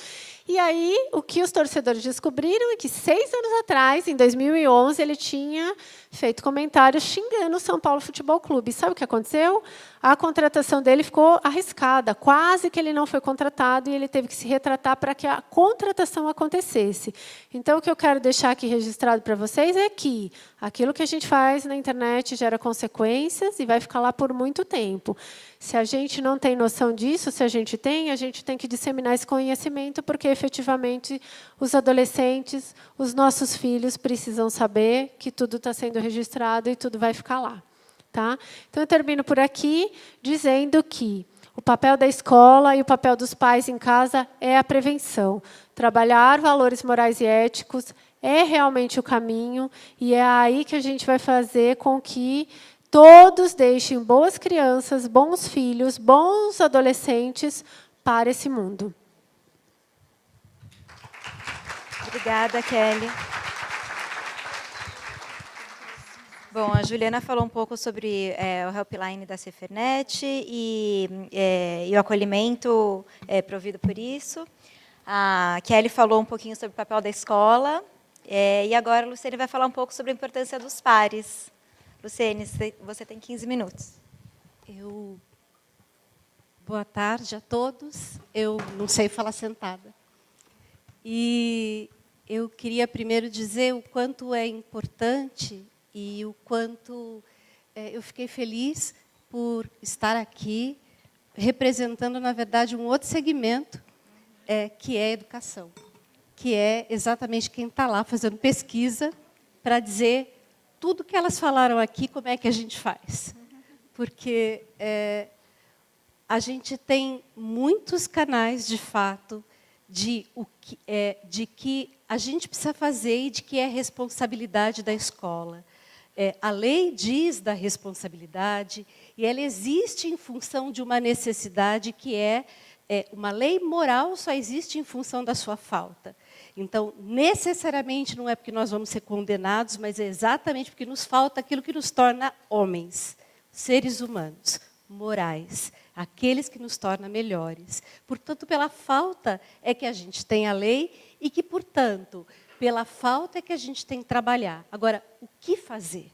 E aí, o que os torcedores descobriram é que 6 anos atrás, em 2011, ele tinha feito comentários xingando o São Paulo Futebol Clube. Sabe o que aconteceu? A contratação dele ficou arriscada. Quase que ele não foi contratado e ele teve que se retratar para que a contratação acontecesse. Então, o que eu quero deixar aqui registrado para vocês é que aquilo que a gente faz na internet gera consequências e vai ficar lá por muito tempo. Se a gente não tem noção disso, se a gente tem que disseminar esse conhecimento, porque, efetivamente, os adolescentes, os nossos filhos, precisam saber que tudo está sendo registrado e tudo vai ficar lá. Tá? Então, eu termino por aqui dizendo que o papel da escola e o papel dos pais em casa é a prevenção. Trabalhar valores morais e éticos é realmente o caminho, e é aí que a gente vai fazer com que todos deixem boas crianças, bons filhos, bons adolescentes para esse mundo. Obrigada, Kelly. Bom, a Juliana falou um pouco sobre o helpline da Cifernet e o acolhimento provido por isso. A Kelly falou um pouquinho sobre o papel da escola. E agora a Luciene vai falar um pouco sobre a importância dos pares. Luciene, você tem 15 minutos. Boa tarde a todos. Eu não sei falar sentada. E eu queria primeiro dizer o quanto é importante e o quanto eu fiquei feliz por estar aqui representando, na verdade, um outro segmento, que é a educação, que é exatamente quem está lá fazendo pesquisa para dizer tudo que elas falaram aqui, como é que a gente faz. Porque a gente tem muitos canais, de fato, de que a gente precisa fazer e de que é responsabilidade da escola. A lei diz da responsabilidade e ela existe em função de uma necessidade que uma lei moral só existe em função da sua falta. Então, necessariamente não é porque nós vamos ser condenados, mas é exatamente porque nos falta aquilo que nos torna homens, seres humanos, morais, aqueles que nos tornam melhores. Portanto, pela falta é que a gente tem a lei e que, portanto, pela falta é que a gente tem que trabalhar. Agora, o que fazer?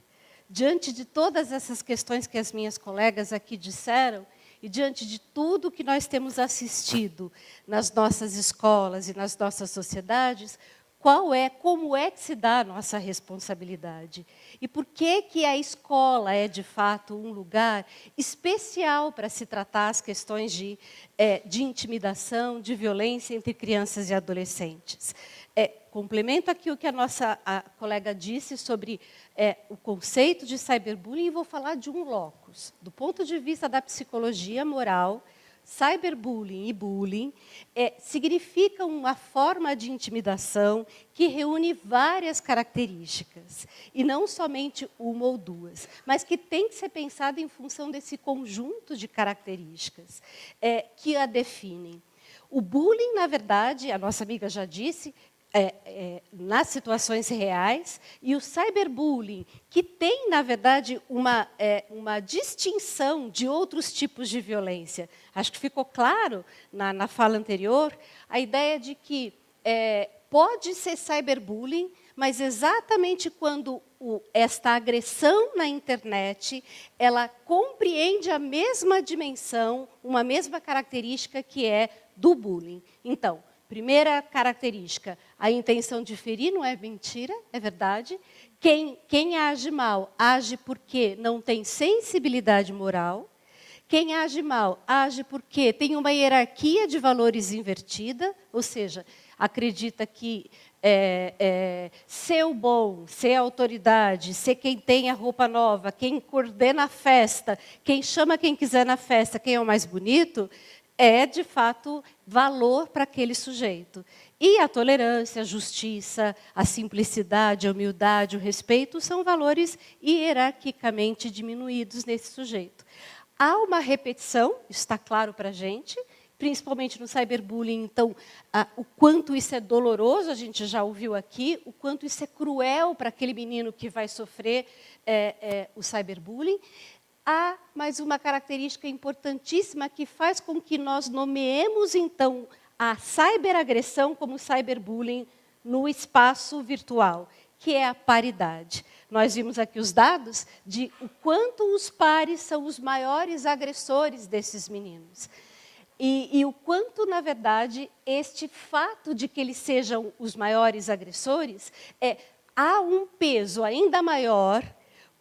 Diante de todas essas questões que as minhas colegas aqui disseram, e diante de tudo que nós temos assistido nas nossas escolas e nas nossas sociedades, como é que se dá a nossa responsabilidade? E por que a escola é, de fato, um lugar especial para se tratar as questões de intimidação, de violência entre crianças e adolescentes? Complemento aqui o que a colega disse sobre o conceito de cyberbullying e vou falar de um locus. Do ponto de vista da psicologia moral, cyberbullying e bullying significam uma forma de intimidação que reúne várias características, e não somente uma ou duas, mas que tem que ser pensada em função desse conjunto de características que a definem. O bullying, na verdade, a nossa amiga já disse, nas situações reais, e o cyberbullying, que tem, na verdade, uma distinção de outros tipos de violência. Acho que ficou claro, na fala anterior, a ideia de que pode ser cyberbullying, mas exatamente quando esta agressão na internet, ela compreende a mesma dimensão, uma mesma característica que é do bullying. Então, primeira característica, a intenção de ferir não é mentira, é verdade. Quem age mal, age porque não tem sensibilidade moral. Quem age mal, age porque tem uma hierarquia de valores invertida, ou seja, acredita que ser o bom, ser a autoridade, ser quem tem a roupa nova, quem coordena a festa, quem chama quem quiser na festa, quem é o mais bonito, é, de fato, valor para aquele sujeito. E a tolerância, a justiça, a simplicidade, a humildade, o respeito são valores hierarquicamente diminuídos nesse sujeito. Há uma repetição, isso está claro para a gente, principalmente no cyberbullying, então, o quanto isso é doloroso, a gente já ouviu aqui, o quanto isso é cruel para aquele menino que vai sofrer o cyberbullying. Há mais uma característica importantíssima que faz com que nós nomeemos, então, a cyberagressão como cyberbullying no espaço virtual, que é a paridade. Nós vimos aqui os dados de o quanto os pares são os maiores agressores desses meninos. E o quanto, na verdade, este fato de que eles sejam os maiores agressores, há um peso ainda maior,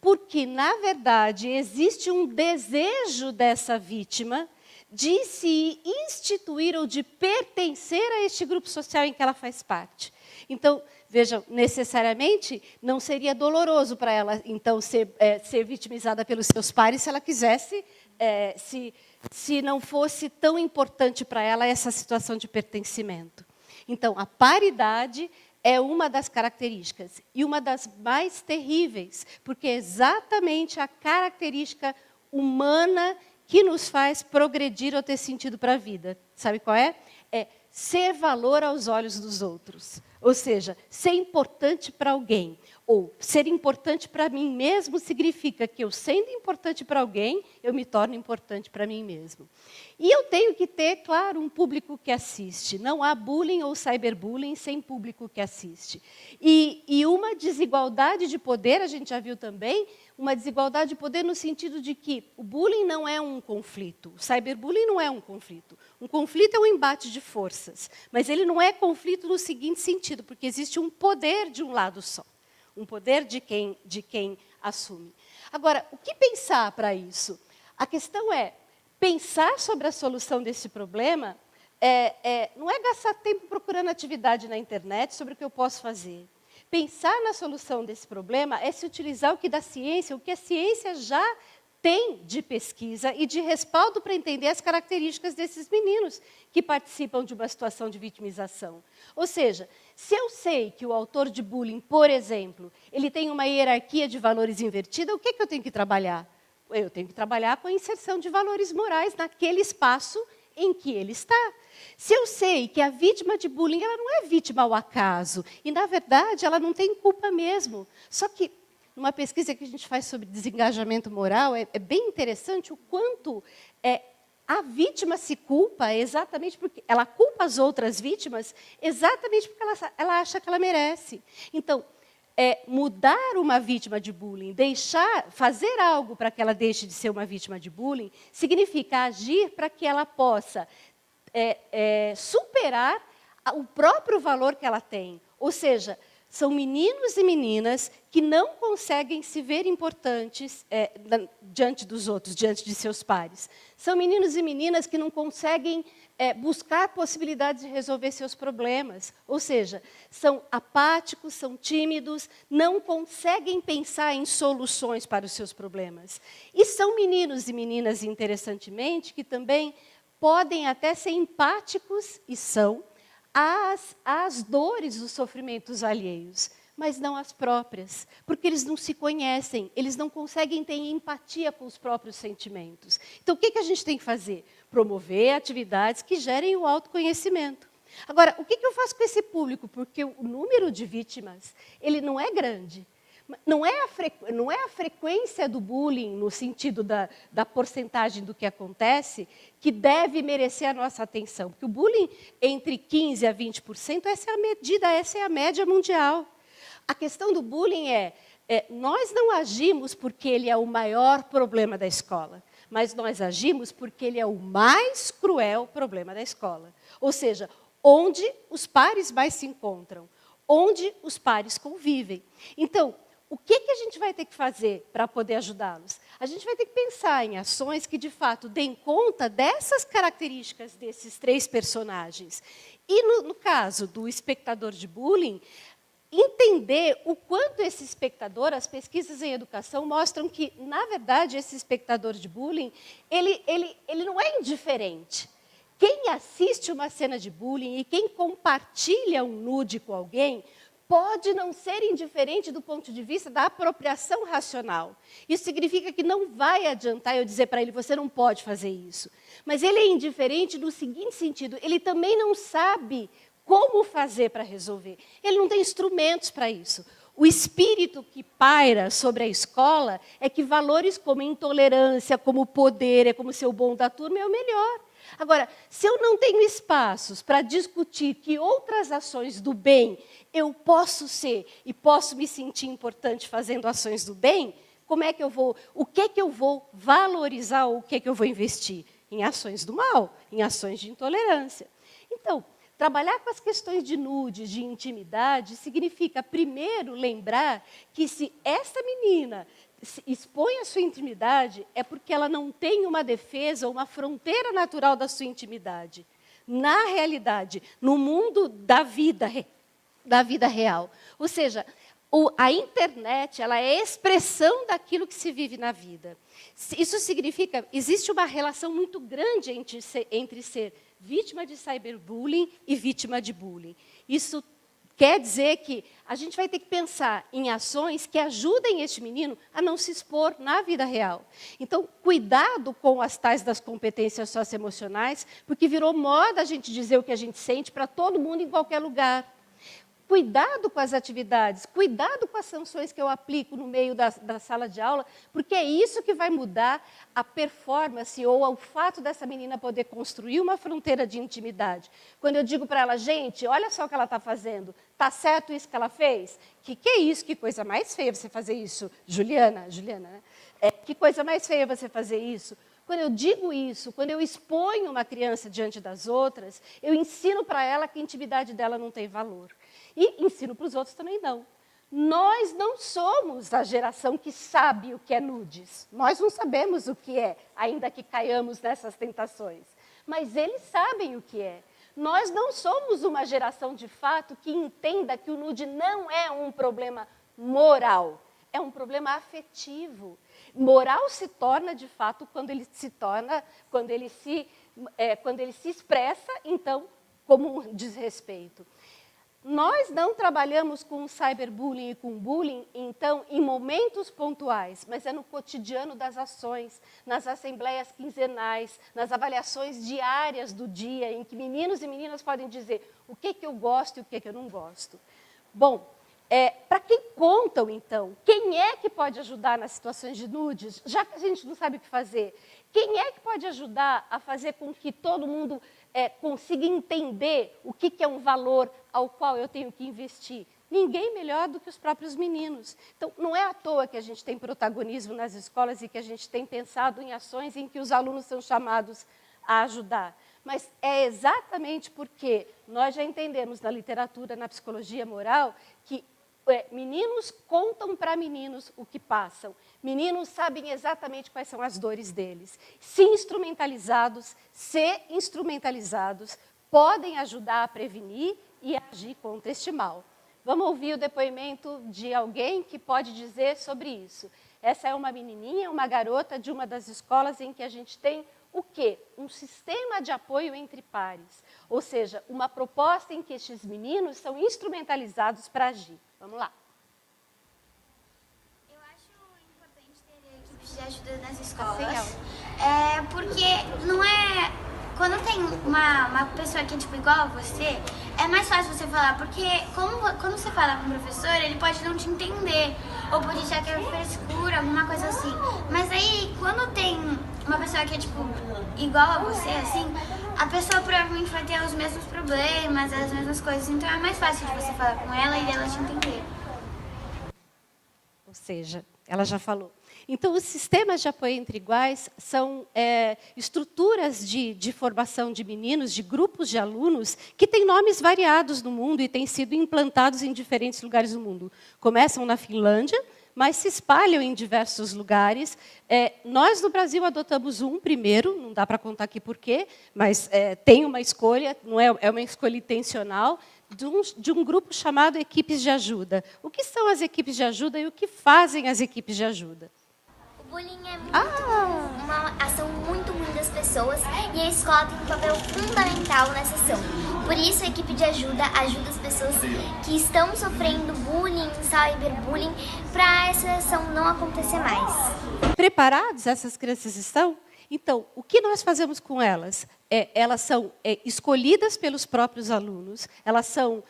porque, na verdade, existe um desejo dessa vítima de se instituir ou de pertencer a este grupo social em que ela faz parte. Então, vejam, necessariamente não seria doloroso para ela, então, ser vitimizada pelos seus pares se ela quisesse, se não fosse tão importante para ela essa situação de pertencimento. Então, a paridade é uma das características, e uma das mais terríveis, porque é exatamente a característica humana que nos faz progredir ou ter sentido para a vida. Sabe qual é? É ser valor aos olhos dos outros. Ou seja, ser importante para alguém, ou ser importante para mim mesmo, significa que eu, sendo importante para alguém, eu me torno importante para mim mesmo. E eu tenho que ter, claro, um público que assiste. Não há bullying ou cyberbullying sem público que assiste. E uma desigualdade de poder, a gente já viu também, uma desigualdade de poder no sentido de que o bullying não é um conflito, o cyberbullying não é um conflito. Um conflito é um embate de forças, mas ele não é conflito no seguinte sentido, porque existe um poder de um lado só, um poder de quem assume. Agora, o que pensar para isso? A questão é, pensar sobre a solução desse problema não é gastar tempo procurando atividade na internet sobre o que eu posso fazer. Pensar na solução desse problema é se utilizar o que a ciência já tem de pesquisa e de respaldo para entender as características desses meninos que participam de uma situação de vitimização. Ou seja, se eu sei que o autor de bullying, por exemplo, ele tem uma hierarquia de valores invertida, o que eu tenho que trabalhar? Eu tenho que trabalhar com a inserção de valores morais naquele espaço em que ele está. Se eu sei que a vítima de bullying ela não é vítima ao acaso, e, na verdade, ela não tem culpa mesmo. Só que, numa pesquisa que a gente faz sobre desengajamento moral, é bem interessante o quanto a vítima se culpa exatamente porque ela culpa as outras vítimas exatamente porque ela acha que ela merece. Então, mudar uma vítima de bullying, fazer algo para que ela deixe de ser uma vítima de bullying, significa agir para que ela possa superar o próprio valor que ela tem. Ou seja, são meninos e meninas que não conseguem se ver importantes diante dos outros, diante de seus pares. São meninos e meninas que não conseguem buscar possibilidades de resolver seus problemas. Ou seja, são apáticos, são tímidos, não conseguem pensar em soluções para os seus problemas. E são meninos e meninas, interessantemente, que também podem até ser empáticos, e são, às dores, os sofrimentos alheios, mas não as próprias, porque eles não se conhecem, eles não conseguem ter empatia com os próprios sentimentos. Então, o que a gente tem que fazer? Promover atividades que gerem o autoconhecimento. Agora, o que eu faço com esse público? Porque o número de vítimas, ele não é grande. Não é a frequência do bullying, no sentido da porcentagem do que acontece, que deve merecer a nossa atenção. Porque o bullying, entre 15% a 20%, essa é a média mundial. A questão do bullying nós não agimos porque ele é o maior problema da escola, mas nós agimos porque ele é o mais cruel problema da escola. Ou seja, onde os pares mais se encontram, onde os pares convivem. Então, o que a gente vai ter que fazer para poder ajudá-los? A gente vai ter que pensar em ações que, de fato, deem conta dessas características desses 3 personagens. E, no caso do espectador de bullying, entender o quanto esse espectador, as pesquisas em educação mostram que, na verdade, esse espectador de bullying, ele não é indiferente. Quem assiste uma cena de bullying e quem compartilha um nude com alguém pode não ser indiferente do ponto de vista da apropriação racional. Isso significa que não vai adiantar eu dizer para ele, você não pode fazer isso. Mas ele é indiferente no seguinte sentido, ele também não sabe como fazer para resolver. Ele não tem instrumentos para isso. O espírito que paira sobre a escola é que valores como intolerância, como poder, como ser o bom da turma é o melhor. Agora, se eu não tenho espaços para discutir que outras ações do bem eu posso ser e posso me sentir importante fazendo ações do bem, como é que eu vou, o que eu vou valorizar ou o que eu vou investir? Em ações do mal, em ações de intolerância. Então, trabalhar com as questões de nudes, de intimidade, significa, primeiro, lembrar que se essa menina expõe a sua intimidade, é porque ela não tem uma defesa, uma fronteira natural da sua intimidade. Na realidade, no mundo da vida real. Ou seja, a internet ela é a expressão daquilo que se vive na vida. Isso significa, existe uma relação muito grande entre ser vítima de cyberbullying e vítima de bullying. Isso quer dizer que a gente vai ter que pensar em ações que ajudem este menino a não se expor na vida real. Então, cuidado com as tais das competências socioemocionais, porque virou moda a gente dizer o que a gente sente para todo mundo em qualquer lugar. Cuidado com as atividades, cuidado com as sanções que eu aplico no meio da sala de aula, porque é isso que vai mudar a performance ou o fato dessa menina poder construir uma fronteira de intimidade. Quando eu digo para ela, gente, olha só o que ela está fazendo, está certo isso que ela fez? Que é isso? Que coisa mais feia você fazer isso, Juliana, né? Que coisa mais feia você fazer isso? Quando eu digo isso, quando eu exponho uma criança diante das outras, eu ensino para ela que a intimidade dela não tem valor. E ensino para os outros também não. Nós não somos a geração que sabe o que é nudes. Nós não sabemos o que é, ainda que caiamos nessas tentações. Mas eles sabem o que é. Nós não somos uma geração, de fato, que entenda que o nude não é um problema moral. é um problema afetivo. Moral se torna, de fato, quando ele se expressa, então, como um desrespeito. Nós não trabalhamos com cyberbullying e com bullying, então, em momentos pontuais, mas é no cotidiano das ações, nas assembleias quinzenais, nas avaliações diárias do dia, em que meninos e meninas podem dizer o que eu gosto e o que eu não gosto. Bom, para quem contam, então, quem é que pode ajudar nas situações de nudes, já que a gente não sabe o que fazer? Quem é que pode ajudar a fazer com que todo mundo consiga entender o que é um valor ao qual eu tenho que investir? Ninguém melhor do que os próprios meninos. Então, não é à toa que a gente tem protagonismo nas escolas e que a gente tem pensado em ações em que os alunos são chamados a ajudar. Mas é exatamente porque nós já entendemos na literatura, na psicologia moral, que meninos contam para meninos o que passam. Meninos sabem exatamente quais são as dores deles. Se instrumentalizados, podem ajudar a prevenir e a agir contra este mal. Vamos ouvir o depoimento de alguém que pode dizer sobre isso. Essa é uma menininha, uma garota de uma das escolas em que a gente tem o quê? Um sistema de apoio entre pares. Ou seja, uma proposta em que estes meninos são instrumentalizados para agir. Vamos lá. Eu acho importante ter equipes de ajuda nas escolas. Porque não é... Quando tem uma pessoa que é tipo igual a você, é mais fácil você falar, porque quando você fala com o professor, ele pode não te entender, ou pode achar que é frescura, alguma coisa assim. Mas aí, quando tem uma pessoa que é tipo igual a você, assim, a pessoa provavelmente vai ter os mesmos problemas, as mesmas coisas, então é mais fácil de você falar com ela e ela te entender. Ou seja, ela já falou. Então, os sistemas de apoio entre iguais são estruturas de formação de meninos, de grupos de alunos, que têm nomes variados no mundo e têm sido implantados em diferentes lugares do mundo. Começam na Finlândia, mas se espalham em diversos lugares. Nós, no Brasil, adotamos um primeiro, não dá para contar aqui por quê, mas tem uma escolha, não é uma escolha intencional, de um grupo chamado Equipes de Ajuda. O que são as equipes de ajuda e o que fazem as equipes de ajuda? O bullying é uma ação muito ruim das pessoas e a escola tem um papel fundamental nessa ação. Por isso, a equipe de ajuda ajuda as pessoas que estão sofrendo bullying, cyberbullying, para essa ação não acontecer mais. Preparados essas crianças estão? Então, o que nós fazemos com elas? Elas são escolhidas pelos próprios alunos, elas são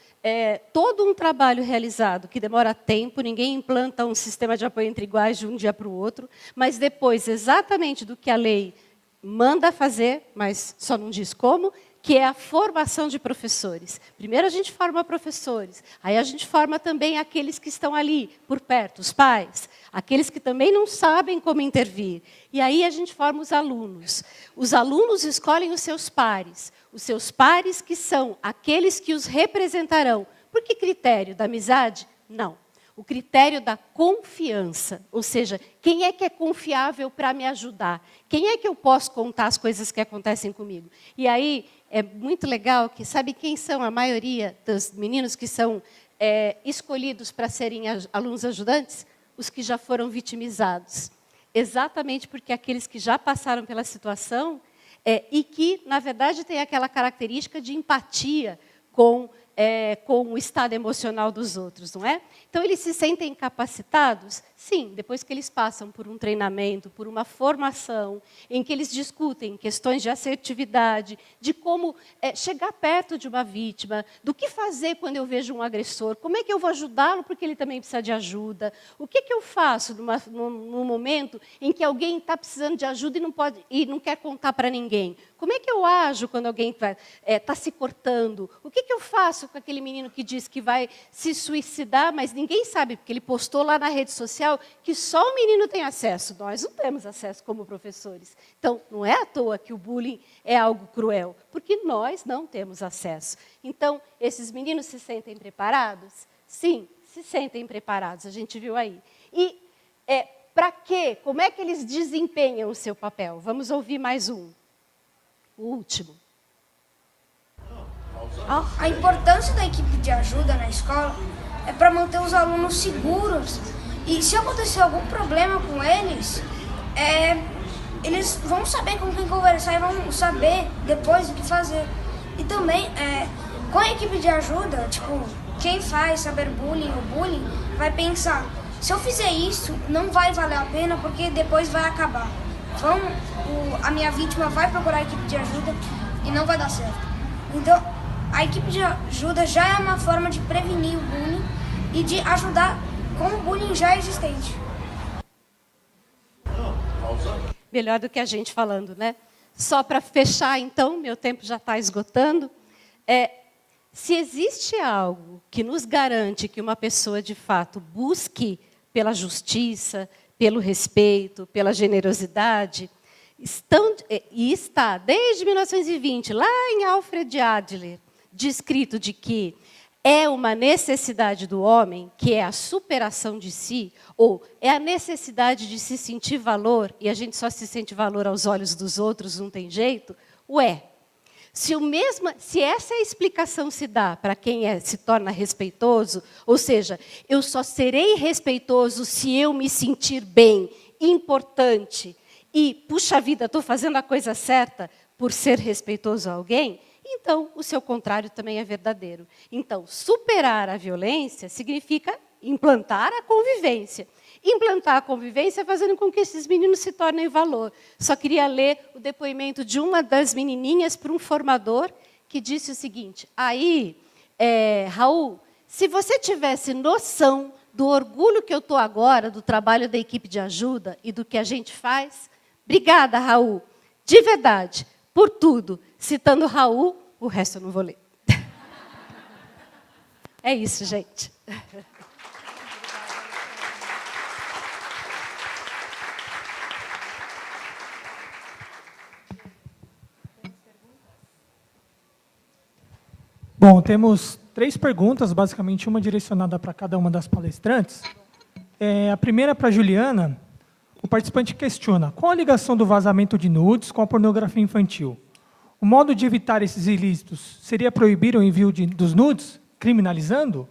todo um trabalho realizado que demora tempo, ninguém implanta um sistema de apoio entre iguais de um dia para o outro, mas depois, exatamente do que a lei manda fazer, mas só não diz como, que é a formação de professores. Primeiro a gente forma professores, aí a gente forma também aqueles que estão ali, por perto, os pais, aqueles que também não sabem como intervir. E aí a gente forma os alunos. Os alunos escolhem os seus pares que são aqueles que os representarão. Por que critério? Da amizade? Não. O critério da confiança, ou seja, quem é que é confiável para me ajudar? Quem é que eu posso contar as coisas que acontecem comigo? E aí é muito legal que, sabe quem são a maioria dos meninos que são escolhidos para serem alunos ajudantes? Os que já foram vitimizados. Exatamente porque aqueles que já passaram pela situação e que, na verdade, têm aquela característica de empatia com o estado emocional dos outros, não é? Então, eles se sentem capacitados? Sim, depois que eles passam por um treinamento, por uma formação, em que eles discutem questões de assertividade, de como chegar perto de uma vítima, do que fazer quando eu vejo um agressor, como é que eu vou ajudá-lo porque ele também precisa de ajuda, o que eu faço num momento em que alguém está precisando de ajuda e não quer contar para ninguém? Como é que eu ajo quando alguém está se cortando? O que eu faço com aquele menino que diz que vai se suicidar, mas ninguém sabe, porque ele postou lá na rede social que só o menino tem acesso. Nós não temos acesso como professores. Então, não é à toa que o bullying é algo cruel, porque nós não temos acesso. Então, esses meninos se sentem preparados? Sim, se sentem preparados, a gente viu aí. E para quê? Como é que eles desempenham o seu papel? Vamos ouvir mais um. O último. A importância da equipe de ajuda na escola é para manter os alunos seguros E se acontecer algum problema com eles, eles vão saber com quem conversar e vão saber depois o que fazer. E também, com a equipe de ajuda, tipo, quem faz cyberbullying ou bullying vai pensar, se eu fizer isso, não vai valer a pena porque depois vai acabar. Então, a minha vítima vai procurar a equipe de ajuda e não vai dar certo. Então, a equipe de ajuda já é uma forma de prevenir o bullying e de ajudar com o bullying já existente. Melhor do que a gente falando, né? Só para fechar, então, meu tempo já está esgotando. Se existe algo que nos garante que uma pessoa, de fato, busque pela justiça, pelo respeito, pela generosidade, está, desde 1920, lá em Alfred Adler, descrito de que é uma necessidade do homem, que é a superação de si, ou é a necessidade de se sentir valor, e a gente só se sente valor aos olhos dos outros, não tem jeito, se essa explicação se dá para quem se torna respeitoso, ou seja, eu só serei respeitoso se eu me sentir bem, importante, e, puxa vida, estou fazendo a coisa certa por ser respeitoso a alguém, então o seu contrário também é verdadeiro. Então, superar a violência significa implantar a convivência. Implantar a convivência fazendo com que esses meninos se tornem valor. Só queria ler o depoimento de uma das menininhas para um formador que disse o seguinte, Raul, se você tivesse noção do orgulho que eu estou agora, do trabalho da equipe de ajuda e do que a gente faz, obrigada, Raul, de verdade, por tudo. Citando Raul, o resto eu não vou ler. É isso, gente. Bom, temos 3 perguntas, basicamente uma direcionada para cada uma das palestrantes. A primeira para a Juliana. O participante questiona, qual a ligação do vazamento de nudes com a pornografia infantil? O modo de evitar esses ilícitos seria proibir o envio dos nudes, criminalizando?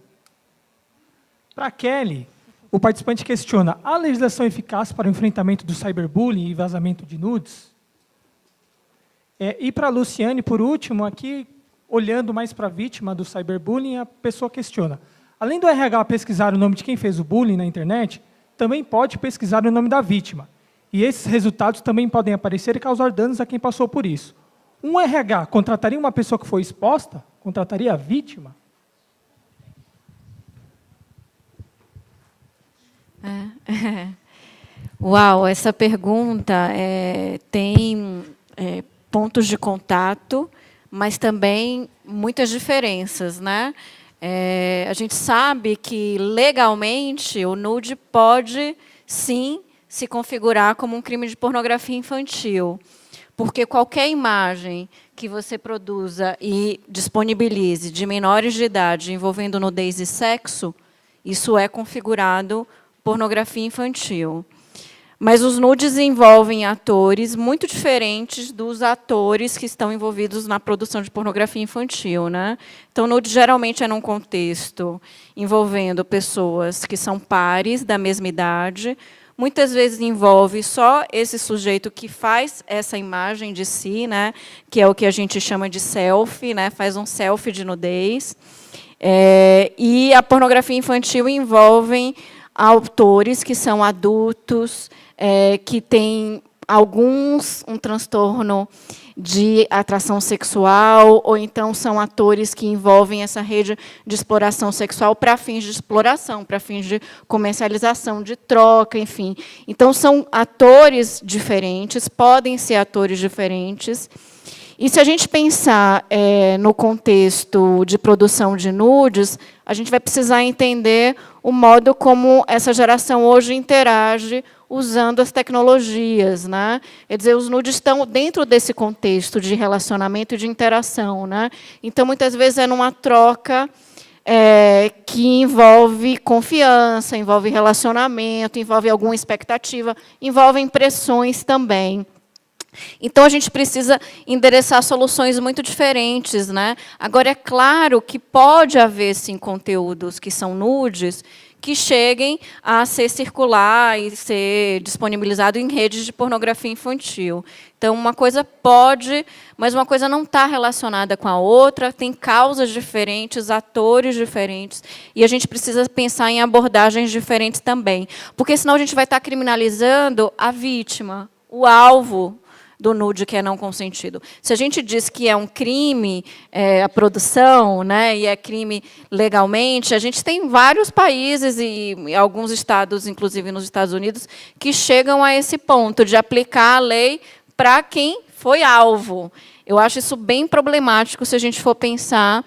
Para a Kelly, o participante questiona, há legislação eficaz para o enfrentamento do cyberbullying e vazamento de nudes? E para a Luciane, por último, aqui, olhando mais para a vítima do cyberbullying, a pessoa questiona, além do RH pesquisar o nome de quem fez o bullying na internet, também pode pesquisar o nome da vítima. E esses resultados também podem aparecer e causar danos a quem passou por isso. Um RH contrataria uma pessoa que foi exposta? Contrataria a vítima? Uau, essa pergunta tem pontos de contato, mas também muitas diferenças, né? A gente sabe que, legalmente, o nude pode, sim, se configurar como um crime de pornografia infantil, porque qualquer imagem que você produza e disponibilize de menores de idade envolvendo nudez e sexo, isso é configurado pornografia infantil. Mas os nudes envolvem atores muito diferentes dos atores que estão envolvidos na produção de pornografia infantil, né? Então, o nude geralmente é num contexto envolvendo pessoas que são pares da mesma idade. Muitas vezes envolve só esse sujeito que faz essa imagem de si, né? Que é o que a gente chama de selfie, né? Faz um selfie de nudez. E a pornografia infantil envolve autores que são adultos, que têm um transtorno de atração sexual, ou então são atores que envolvem essa rede de exploração sexual para fins de exploração, para fins de comercialização, de troca, enfim. Então, são atores diferentes, podem ser atores diferentes. E se a gente pensar no contexto de produção de nudes, a gente vai precisar entender o modo como essa geração hoje interage usando as tecnologias, né? Quer dizer, os nudes estão dentro desse contexto de relacionamento e de interação, né? Então, muitas vezes, é numa troca que envolve confiança, envolve relacionamento, envolve alguma expectativa, envolve impressões também. Então, a gente precisa endereçar soluções muito diferentes, né? Agora, é claro que pode haver, sim, conteúdos que são nudes, que cheguem a ser circular e ser disponibilizado em redes de pornografia infantil. Então, uma coisa pode, mas uma coisa não está relacionada com a outra, tem causas diferentes, atores diferentes, e a gente precisa pensar em abordagens diferentes também, porque senão a gente vai estar criminalizando a vítima, o alvo do nude que é não consentido. Se a gente diz que é um crime a produção, né, e é crime legalmente, a gente tem vários países e alguns estados, inclusive nos Estados Unidos, que chegam a esse ponto de aplicar a lei para quem foi alvo. Eu acho isso bem problemático se a gente for pensar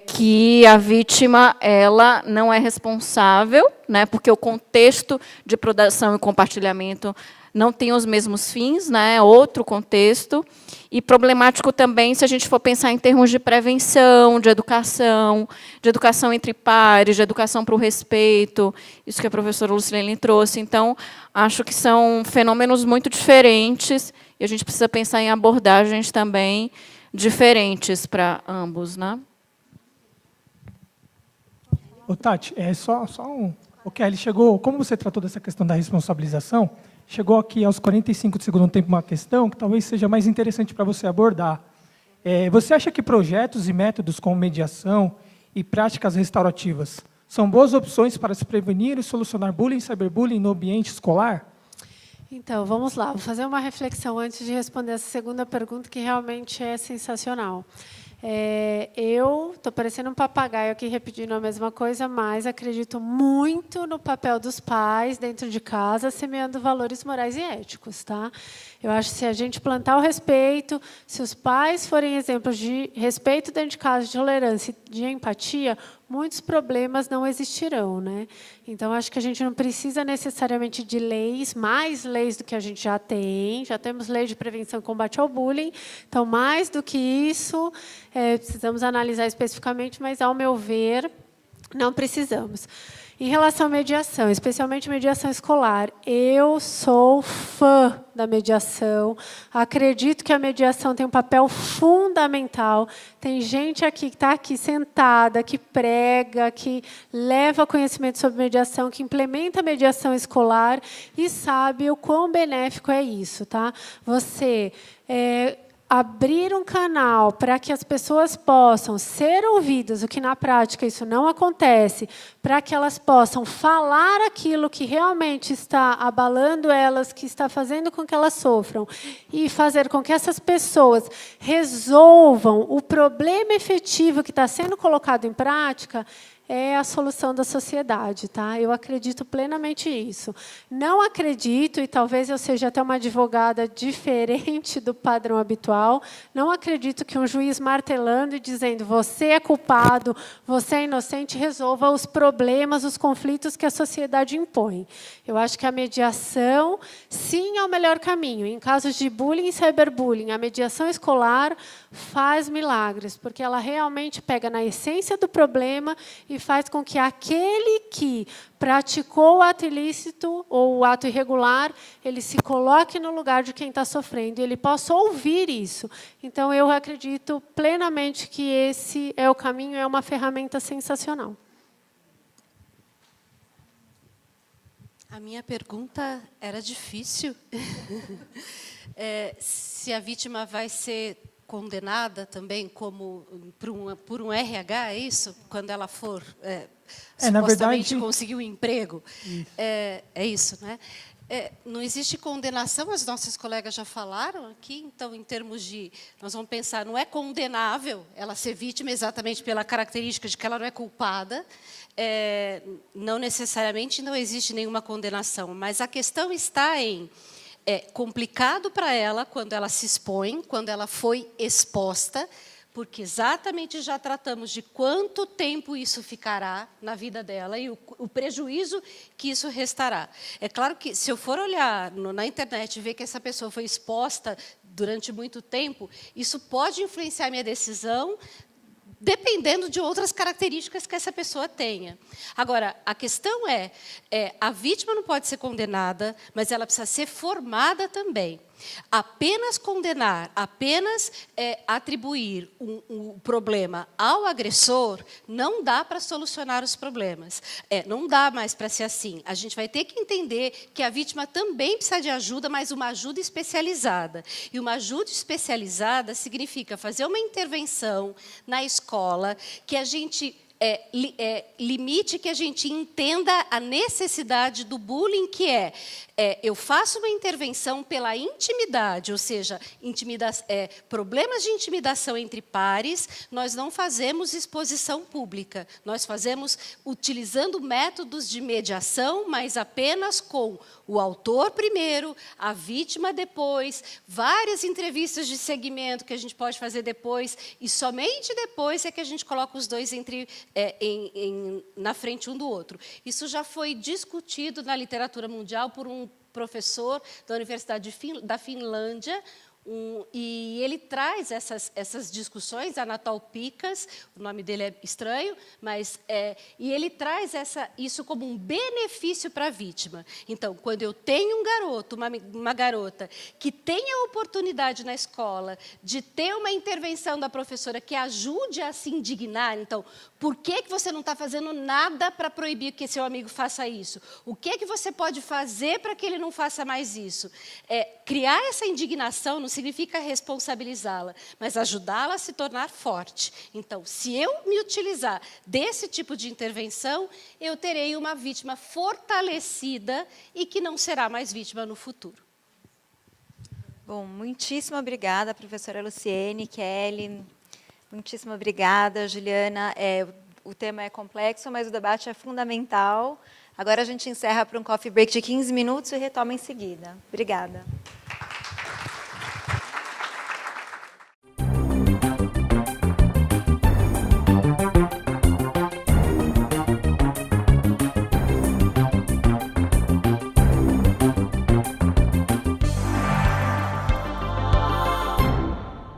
que a vítima ela não é responsável, né, porque o contexto de produção e compartilhamento não tem os mesmos fins, né? Outro contexto. E problemático também se a gente for pensar em termos de prevenção, de educação entre pares, de educação para o respeito, isso que a professora Lucilene trouxe. Então, acho que são fenômenos muito diferentes e a gente precisa pensar em abordagens também diferentes para ambos, né? Ô, Tati, O Kelly chegou, como você tratou dessa questão da responsabilização, chegou aqui aos 45 do segundo tempo uma questão que talvez seja mais interessante para você abordar. Você acha que projetos e métodos como mediação e práticas restaurativas são boas opções para se prevenir e solucionar bullying e cyberbullying no ambiente escolar? Então, vamos lá. Vou fazer uma reflexão antes de responder essa segunda pergunta, que realmente é sensacional. Eu estou parecendo um papagaio aqui repetindo a mesma coisa, mas acredito muito no papel dos pais dentro de casa, semeando valores morais e éticos. Tá? Eu acho que se a gente plantar o respeito, se os pais forem exemplos de respeito dentro de casa, de tolerância, de empatia, muitos problemas não existirão, né? Então, acho que a gente não precisa necessariamente de leis, mais leis do que a gente já tem. Já temos lei de prevenção e combate ao bullying. Então, mais do que isso, precisamos analisar especificamente, mas, ao meu ver, não precisamos. Em relação à mediação, especialmente mediação escolar, eu sou fã da mediação. Acredito que a mediação tem um papel fundamental. Tem gente aqui que está aqui sentada, que prega, que leva conhecimento sobre mediação, que implementa a mediação escolar e sabe o quão benéfico é isso. Tá? Você abrir um canal para que as pessoas possam ser ouvidas, o que na prática isso não acontece, para que elas possam falar aquilo que realmente está abalando elas, que está fazendo com que elas sofram, e fazer com que essas pessoas resolvam o problema efetivo que está sendo colocado em prática, é a solução da sociedade. Tá? Eu acredito plenamente nisso. Não acredito, e talvez eu seja até uma advogada diferente do padrão habitual, não acredito que um juiz martelando e dizendo você é culpado, você é inocente, resolva os problemas, os conflitos que a sociedade impõe. Eu acho que a mediação, sim, é o melhor caminho. Em casos de bullying e cyberbullying, a mediação escolar faz milagres, porque ela realmente pega na essência do problema e faz com que aquele que praticou o ato ilícito ou o ato irregular, ele se coloque no lugar de quem está sofrendo e ele possa ouvir isso. Então, eu acredito plenamente que esse é o caminho, é uma ferramenta sensacional. A minha pergunta era difícil. Se a vítima vai ser condenada também como por um RH, é isso? Quando ela for na verdade, conseguir um emprego. É isso, né? Não existe condenação, as nossas colegas já falaram aqui, então, em termos de... Nós vamos pensar, não é condenável ela ser vítima exatamente pela característica de que ela não é culpada, não necessariamente não existe nenhuma condenação, mas a questão está em... É complicado para ela quando ela se expõe, quando ela foi exposta, porque exatamente já tratamos de quanto tempo isso ficará na vida dela e o prejuízo que isso restará. É claro que, se eu for olhar na internet e ver que essa pessoa foi exposta durante muito tempo, isso pode influenciar a minha decisão, dependendo de outras características que essa pessoa tenha. Agora, a questão a vítima não pode ser condenada, mas ela precisa ser formada também. Apenas condenar, apenas atribuir um problema ao agressor, não dá para solucionar os problemas. Não dá mais para ser assim. A gente vai ter que entender que a vítima também precisa de ajuda, mas uma ajuda especializada. E uma ajuda especializada significa fazer uma intervenção na escola que a gente limite, que a gente entenda a necessidade do bullying, que eu faço uma intervenção pela intimidade, ou seja, problemas de intimidação entre pares, nós não fazemos exposição pública, nós fazemos utilizando métodos de mediação, mas apenas com o autor primeiro, a vítima depois, várias entrevistas de segmento que a gente pode fazer depois, e somente depois é que a gente coloca os dois na frente um do outro. Isso já foi discutido na literatura mundial por um professor da Universidade da Finlândia, e ele traz essas discussões, Anatol Pikas, o nome dele é estranho, mas e ele traz isso como um benefício para a vítima. Então, quando eu tenho um garoto, uma garota, que tem a oportunidade na escola de ter uma intervenção da professora que ajude a se indignar, então, por que você não está fazendo nada para proibir que seu amigo faça isso? O que você pode fazer para que ele não faça mais isso? Criar essa indignação não significa responsabilizá-la, mas ajudá-la a se tornar forte. Então, se eu me utilizar desse tipo de intervenção, eu terei uma vítima fortalecida e que não será mais vítima no futuro. Bom, muitíssimo obrigada, professora Luciene, Kelly. Muitíssimo obrigada, Juliana. O tema é complexo, mas o debate é fundamental. Agora a gente encerra para um coffee break de 15 minutos e retoma em seguida. Obrigada.